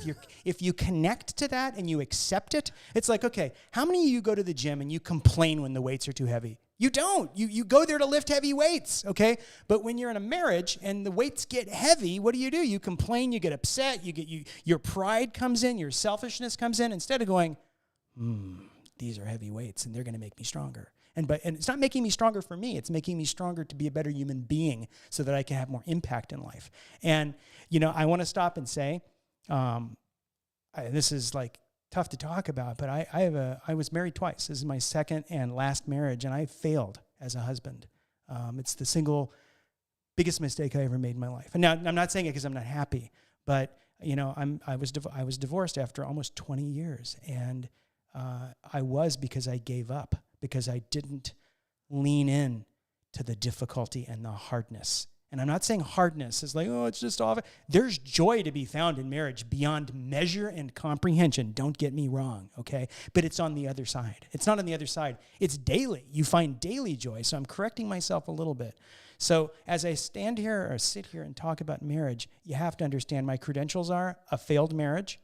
Speaker 2: if you connect to that and you accept it, it's like, okay, how many of you go to the gym and you complain when the weights are too heavy? You don't. You go there to lift heavy weights, okay? But when you're in a marriage and the weights get heavy, what do? You complain, you get upset, your pride comes in, your selfishness comes in, instead of going, these are heavy weights and they're going to make me stronger. And it's not making me stronger for me. It's making me stronger to be a better human being so that I can have more impact in life. And, I want to stop and say, this is like tough to talk about, but I was married twice. This is my second and last marriage, and I failed as a husband. It's the single biggest mistake I ever made in my life. And now I'm not saying it because I'm not happy, but I was divorced after almost 20 years, and I was because I gave up, because I didn't lean in to the difficulty and the hardness. And I'm not saying hardness is like, it's just off. There's joy to be found in marriage beyond measure and comprehension. Don't get me wrong, okay? But it's on the other side. It's not on the other side. It's daily. You find daily joy. So I'm correcting myself a little bit. So as I stand here or sit here and talk about marriage, you have to understand my credentials are a failed marriage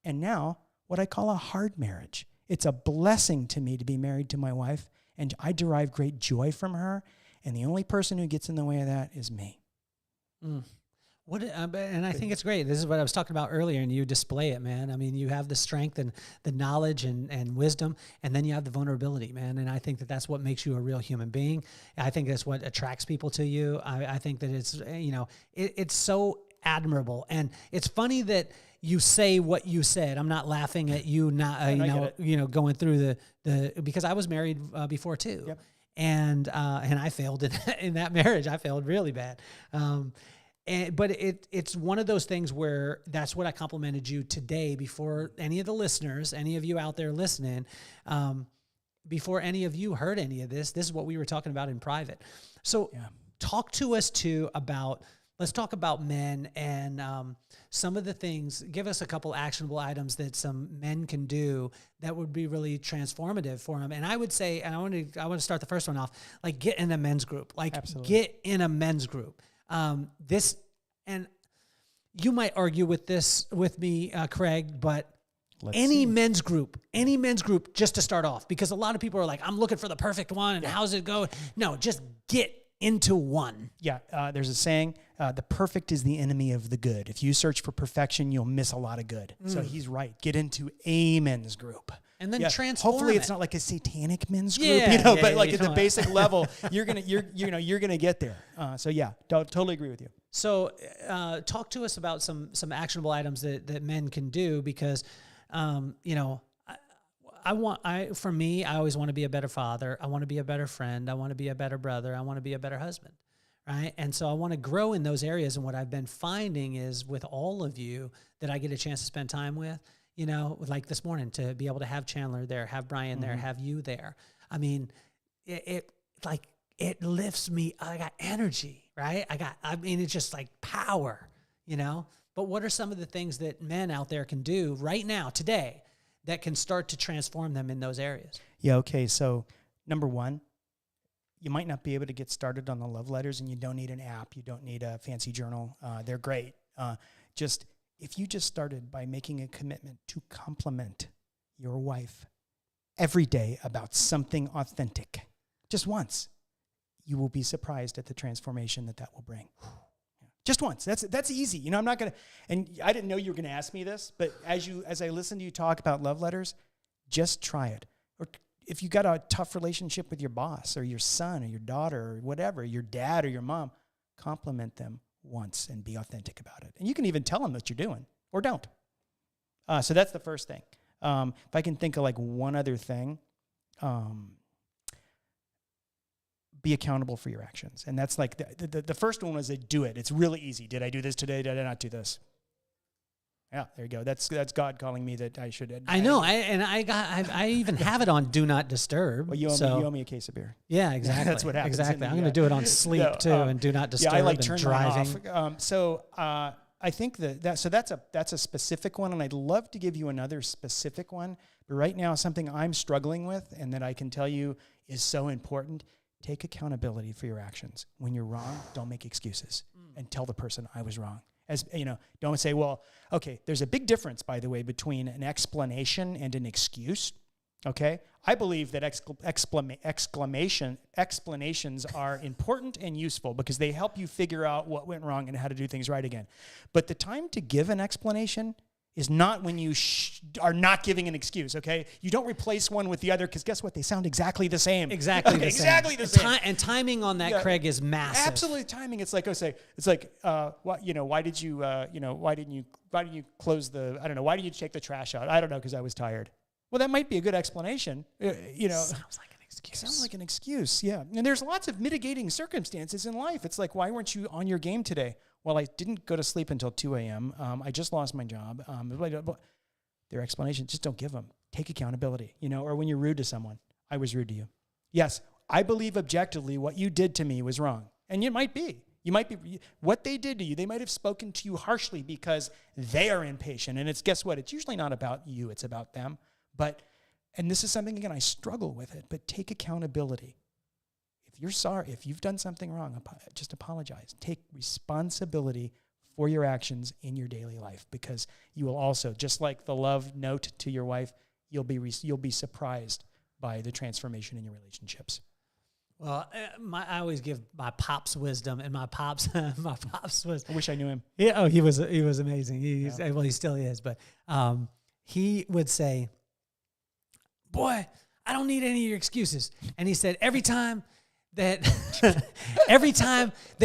Speaker 2: and now what I call a hard marriage. It's a blessing to me to be married to my wife, and I derive great joy from her. And the only person who gets in the way of that is me.
Speaker 1: And I think it's great. This is what I was talking about earlier, and you display it, man. I mean, you have the strength and the knowledge and wisdom, and then you have the vulnerability, man. And I think that that's what makes you a real human being. I think that's what attracts people to you. I think that it's, it's so admirable. And it's funny that you say what you said. I'm not laughing at you, going through the because I was married before too.
Speaker 2: Yep.
Speaker 1: And I failed in that marriage. I failed really bad. But it's one of those things where that's what I complimented you today before any of the listeners, any of you out there listening, before any of you heard any of this. This is what we were talking about in private. So talk to us let's talk about men and some of the things. Give us a couple actionable items that some men can do that would be really transformative for them. And I would say, and I want to start the first one off, like get in a men's group. Like
Speaker 2: Absolutely.
Speaker 1: Get in a men's group. And you might argue with this with me, Craig, but any men's group, just to start off, because a lot of people are like, I'm looking for the perfect one, and how's it go? No, just get into one.
Speaker 2: Yeah, there's a saying, the perfect is the enemy of the good. If you search for perfection, you'll miss a lot of good. So he's right. Get into a men's group.
Speaker 1: And then transform.
Speaker 2: Hopefully it's not like a satanic men's group, but like at the basic level, you're gonna get there. Totally agree with you.
Speaker 1: So talk to us about some actionable items that men can do, because for me, I always want to be a better father. I want to be a better friend. I want to be a better brother. I want to be a better husband, right? And so I want to grow in those areas. And what I've been finding is with all of you that I get a chance to spend time with, like this morning, to be able to have Chandler there, have Brian there, have you there. I mean, it lifts me. I got energy, right? It's just like power, But what are some of the things that men out there can do right now, today, that can start to transform them in those areas?
Speaker 2: Yeah, okay. So number one, you might not be able to get started on the love letters, and you don't need an app. You don't need a fancy journal. They're great. If you just started by making a commitment to compliment your wife every day about something authentic, just once, you will be surprised at the transformation that will bring. Just once. That's easy. I'm not going to, and I didn't know you were going to ask me this, but as I listen to you talk about love letters, just try it. Or if you got a tough relationship with your boss or your son or your daughter or whatever, your dad or your mom, compliment them once and be authentic about it. And you can even tell them that you're doing, or don't. So that's the first thing. If I can think of like one other thing, be accountable for your actions. And that's like the first one was do it. It's really easy. Did I do this today? Did I not do this? Yeah, there you go. That's God calling me that I should.
Speaker 1: I know. I even have it on Do Not Disturb.
Speaker 2: Well, you owe me a case of beer.
Speaker 1: Yeah, exactly.
Speaker 2: That's what happens.
Speaker 1: Exactly. I'm going to do it on sleep too, and Do Not Disturb.
Speaker 2: Yeah, I like
Speaker 1: and
Speaker 2: turn
Speaker 1: driving.
Speaker 2: mine off. I think that's a specific one, and I'd love to give you another specific one. But right now, something I'm struggling with, and that I can tell you is so important: take accountability for your actions. When you're wrong, don't make excuses, and tell the person I was wrong. As you know, don't say, well, okay. There's a big difference, by the way, between an explanation and an excuse. Okay, I believe that explanations are important and useful because they help you figure out what went wrong and how to do things right again. But the time to give an explanation is not when you are not giving an excuse, okay? You don't replace one with the other because guess what? They sound exactly the same.
Speaker 1: Exactly the same.
Speaker 2: Exactly the same.
Speaker 1: And timing on that, Craig, is massive.
Speaker 2: Absolutely, timing. It's like, why didn't you close the, I don't know, why did you take the trash out? I don't know, because I was tired. Well, that might be a good explanation.
Speaker 1: Sounds like an excuse.
Speaker 2: Sounds like an excuse, yeah. And there's lots of mitigating circumstances in life. It's like, why weren't you on your game today? Well, I didn't go to sleep until 2 a.m. I just lost my job. Their explanation, just don't give them. Take accountability, or when you're rude to someone. I was rude to you. Yes, I believe objectively what you did to me was wrong. And it might be. What they did to you, they might have spoken to you harshly because they are impatient. And guess what? It's usually not about you. It's about them. And this is something, again, I struggle with it, but take accountability. If you're sorry, if you've done something wrong, just apologize. Take responsibility for your actions in your daily life, because you will also, just like the love note to your wife, you'll be surprised by the transformation in your relationships.
Speaker 1: Well, I always give my pops wisdom, and my pops was.
Speaker 2: I wish I knew him.
Speaker 1: Yeah, he was amazing. Well, he still is, but he would say, "Boy, I don't need any of your excuses." And he said, every time that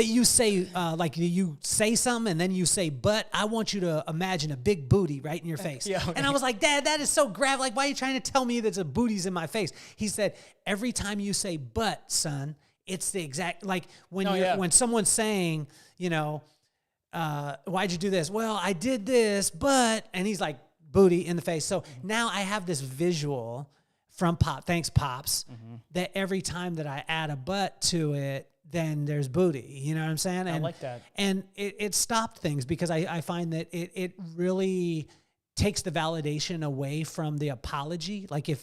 Speaker 1: you say, like you say something and then you say, "But," I want you to imagine a big booty right in your face.
Speaker 2: Yeah, okay.
Speaker 1: And I was like, "Dad, that is so grave. Like, why are you trying to tell me that a booty's in my face?" He said, every time you say "but," son, it's the exact, like when someone's saying, "Why'd you do this?" "Well, I did this, but," and he's like, booty in the face. So now I have this visual from thanks Pops, that every time that I add a "but" to it, then there's booty. You know what I'm saying?
Speaker 2: I like that. And
Speaker 1: it stopped things, because I find that it really takes the validation away from the apology. Like if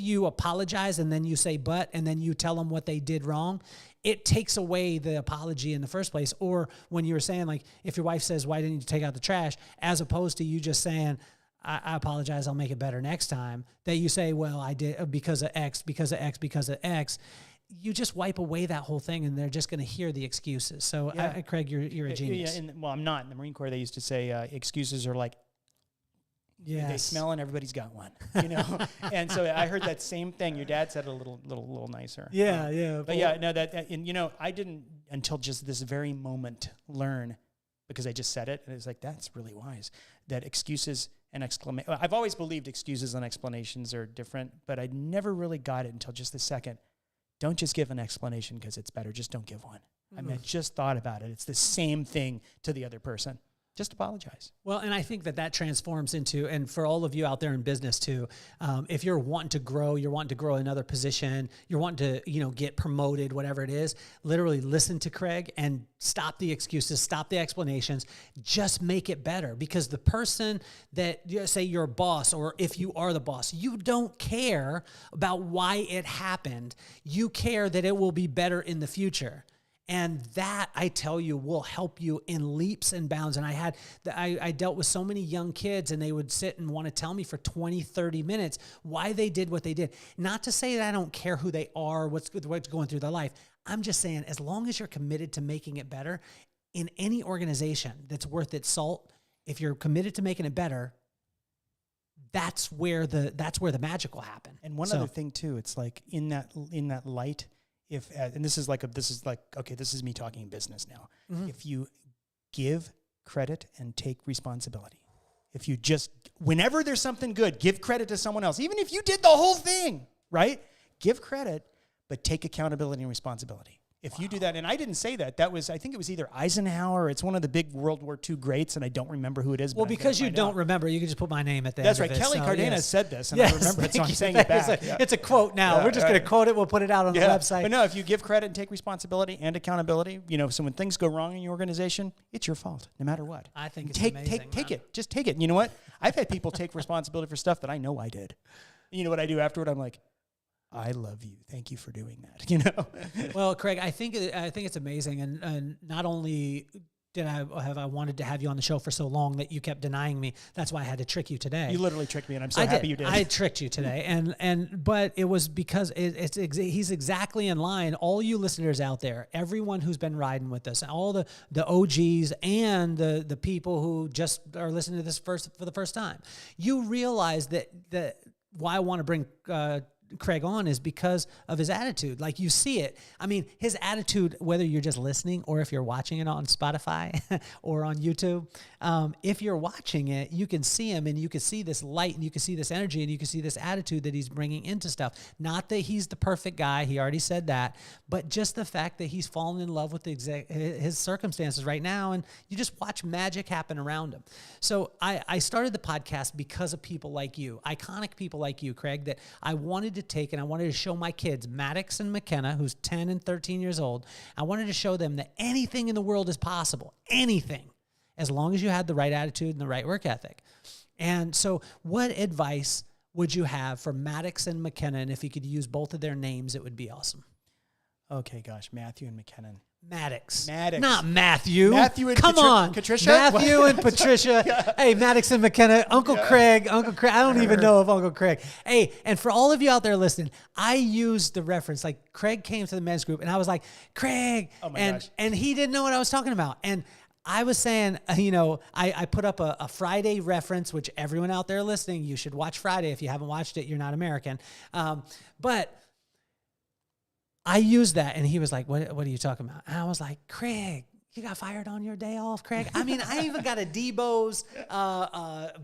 Speaker 1: you apologize and then you say "but," and then you tell them what they did wrong, it takes away the apology in the first place. Or when you were saying, like, if your wife says, "Why didn't you take out the trash?" as opposed to you just saying, I apologize, I'll make it better next time, that you say, "Well, I did because of X, because of X, because of X." You just wipe away that whole thing, and they're just going to hear the excuses. So, Craig, you're a genius.
Speaker 2: Yeah, well, I'm not. In the Marine Corps, they used to say excuses are like, they smell and everybody's got one, And so I heard that same thing. Your dad said it a little nicer.
Speaker 1: Yeah.
Speaker 2: But I didn't until just this very moment learn, because I just said it, and it's like, that's really wise, that excuses and exclamation. I've always believed excuses and explanations are different, but I never really got it until just the second. Don't just give an explanation because it's better. Just don't give one. I mean, I just thought about it. It's the same thing to the other person. Just apologize.
Speaker 1: Well, and I think that transforms into, and for all of you out there in business too, if you're wanting to grow, another position, you're wanting to, get promoted, whatever it is, literally listen to Craig and stop the excuses, stop the explanations, just make it better. Because the person that, say you're a boss, or if you are the boss, you don't care about why it happened. You care that it will be better in the future. And that, I tell you, will help you in leaps and bounds. And I dealt with so many young kids, and they would sit and want to tell me for 20, 30 minutes why they did what they did. Not to say that I don't care who they are, what's going through their life. I'm just saying, as long as you're committed to making it better in any organization that's worth its salt, if you're committed to making it better, that's where the magic will happen.
Speaker 2: And one other thing too, it's like in that light, this is me talking business now. Mm-hmm. If you give credit and take responsibility, if you just, whenever there's something good, give credit to someone else, even if you did the whole thing, right? Give credit, but take accountability and responsibility. If you do that, and I didn't say that. That was, I think it was either Eisenhower. It's one of the big World War II greats, and I don't remember who it is.
Speaker 1: Well, because you don't remember, you can just put my name at the
Speaker 2: That's
Speaker 1: end
Speaker 2: right.
Speaker 1: of it.
Speaker 2: Kelly
Speaker 1: So,
Speaker 2: Cardenas said this, and I remember it, so I'm saying it back.
Speaker 1: It's a quote now. We're just going to quote it. We'll put it out on the website.
Speaker 2: But no, if you give credit and take responsibility and accountability, so when things go wrong in your organization, it's your fault, no matter what.
Speaker 1: I think it's amazing.
Speaker 2: Take it. Just take it. And you know what? I've had people take responsibility for stuff that I know I did. You know what I do afterward? I'm like, I love you. Thank you for doing that.
Speaker 1: Well, Craig, I think it's amazing, and not only did I wanted to have you on the show for so long that you kept denying me. That's why I had to trick you today.
Speaker 2: You literally tricked me, and I'm so happy you did.
Speaker 1: I tricked you today, but it was because he's exactly in line. All you listeners out there, everyone who's been riding with us, all the OGs and the people who just are listening to this for the first time, you realize that why I want to bring Craig on is because of his attitude. Like, you see it. I mean, his attitude, whether you're just listening or if you're watching it on Spotify or on YouTube, if you're watching it, you can see him, and you can see this light, and you can see this energy, and you can see this attitude that he's bringing into stuff. Not that he's the perfect guy. He already said that, but just the fact that he's fallen in love with his circumstances right now, and you just watch magic happen around him. So I started the podcast because of people like you, iconic people like you, Craig, that I wanted to take, and I wanted to show my kids, Maddox and McKenna, who's 10 and 13 years old. I wanted to show them that anything in the world is possible. Anything. As long as you had the right attitude and the right work ethic. And so what advice would you have for Maddox and McKenna? And if you could use both of their names, it would be awesome.
Speaker 2: Okay, gosh, Matthew and McKenna.
Speaker 1: Maddox.
Speaker 2: Not
Speaker 1: Matthew.
Speaker 2: Matthew and
Speaker 1: Come on.
Speaker 2: Patricia?
Speaker 1: Matthew and Patricia. Yeah. Hey, Maddox and McKenna. Uncle Craig. I don't even know if Uncle Craig. Hey, and for all of you out there listening, I used the reference. Like, Craig came to the men's group, and I was like, Craig.
Speaker 2: Oh my gosh.
Speaker 1: And he didn't know what I was talking about. And I was saying, I put up a Friday reference, which everyone out there listening, you should watch Friday. If you haven't watched it, you're not American. But I used that, and he was like, what are you talking about? And I was like, Craig, you got fired on your day off, Craig? I mean, I even got a Debo's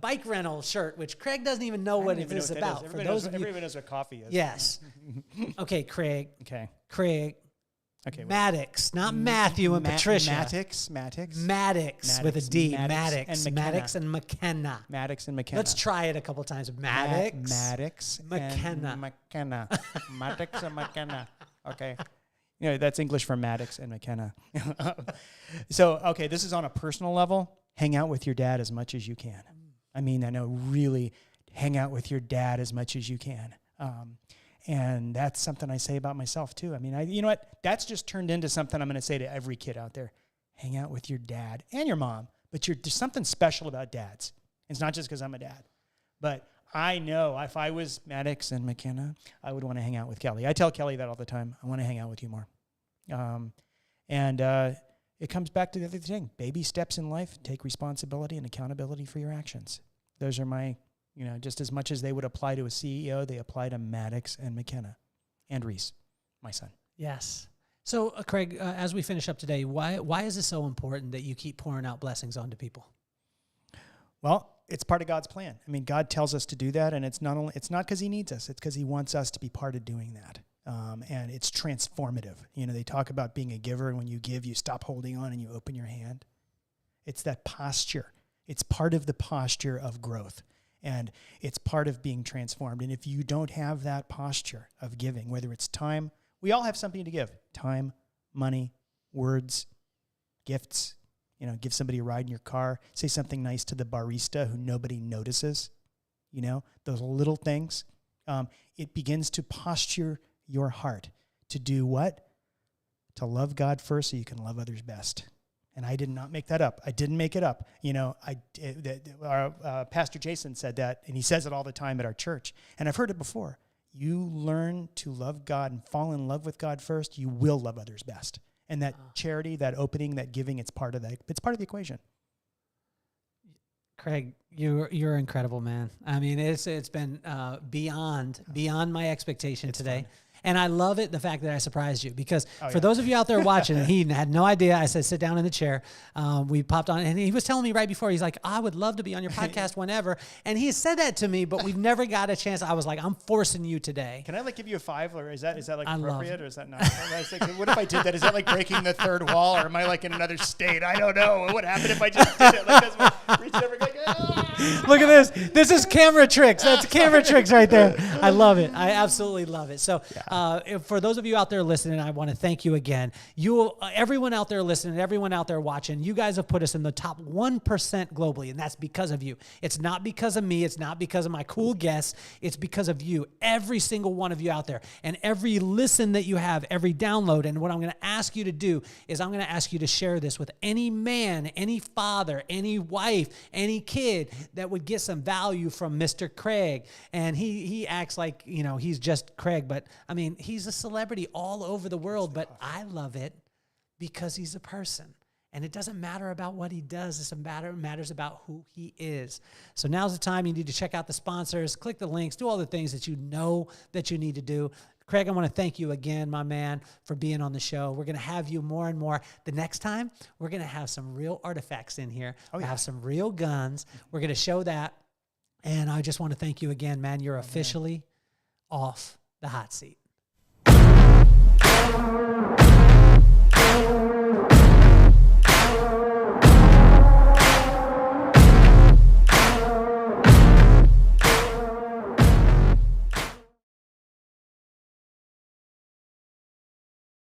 Speaker 1: bike rental shirt, which Craig doesn't even know what it is about.
Speaker 2: Everybody knows what coffee is.
Speaker 1: Yes. Okay, Craig.
Speaker 2: Okay.
Speaker 1: Craig.
Speaker 2: Okay.
Speaker 1: Maddox, not Matthew and Patricia.
Speaker 2: Maddox
Speaker 1: with a D.
Speaker 2: Maddox
Speaker 1: and McKenna.
Speaker 2: Maddox and McKenna.
Speaker 1: Let's try it a couple times. Maddox.
Speaker 2: McKenna. Maddox and McKenna. Okay. That's English for Maddox and McKenna. So, okay, this is on a personal level. Hang out with your dad as much as you can. I mean, I know, really hang out with your dad as much as you can. And that's something I say about myself too. I mean, you know what? That's just turned into something I'm going to say to every kid out there. Hang out with your dad and your mom. But there's something special about dads. It's not just because I'm a dad. But I know if I was Maddox and McKenna, I would want to hang out with Kelly. I tell Kelly that all the time. I want to hang out with you more. And it comes back to the other thing. Baby steps in life. Take responsibility and accountability for your actions. Those are my... just as much as they would apply to a CEO, they apply to Maddox and McKenna and Reese, my son.
Speaker 1: Yes. So, Craig, as we finish up today, why is it so important that you keep pouring out blessings onto people?
Speaker 2: Well, it's part of God's plan. I mean, God tells us to do that, and it's not because he needs us. It's because he wants us to be part of doing that. And it's transformative. They talk about being a giver, and when you give, you stop holding on and you open your hand. It's that posture. It's part of the posture of growth. And it's part of being transformed. And if you don't have that posture of giving, whether it's time, we all have something to give. Time, money, words, gifts. Give somebody a ride in your car. Say something nice to the barista who nobody notices. Those little things. It begins to posture your heart to do what? To love God first so you can love others best. And I did not make that up. I didn't make it up. Pastor Jason said that, and he says it all the time at our church. And I've heard it before. You learn to love God and fall in love with God first, you will love others best. And that charity, that opening, that giving, it's part of that. It's part of the equation.
Speaker 1: Craig, you're incredible, man. I mean, it's been beyond my expectation today. And I love it, the fact that I surprised you, because for those of you out there watching, and he had no idea, I said, sit down in the chair. We popped on, and he was telling me right before, he's like, I would love to be on your podcast whenever. And he said that to me, but we've never got a chance. I was like, I'm forcing you today.
Speaker 2: Can I like give you a 5, or is that like appropriate, or is that not? I was like, what if I did that? Is that like breaking the third wall, or am I like in another state? I don't know. What happened if I just did it? Like this, reach over, like,
Speaker 1: Look at this. This is camera tricks. That's camera tricks right there. I love it. I absolutely love it. So for those of you out there listening, I want to thank you again. Everyone out there listening, everyone out there watching, you guys have put us in the top 1% globally, and that's because of you. It's not because of me. It's not because of my cool guests. It's because of you, every single one of you out there, and every listen that you have, every download. And what I'm going to ask you to do is I'm going to ask you to share this with any man, any father, any wife, any kid that would get some value from Mr. Craig. And he acts like, he's just Craig, but I mean, he's a celebrity all over the world, but I love it because he's a person. And it doesn't matter about what he does. It matters about who he is. So now's the time. You need to check out the sponsors, click the links, do all the things that you know that you need to do. Craig, I want to thank you again, my man, for being on the show. We're going to have you more and more. The next time, we're going to have some real artifacts in here. We'll have some real guns. We're going to show that. And I just want to thank you again, man. You're officially off the hot seat.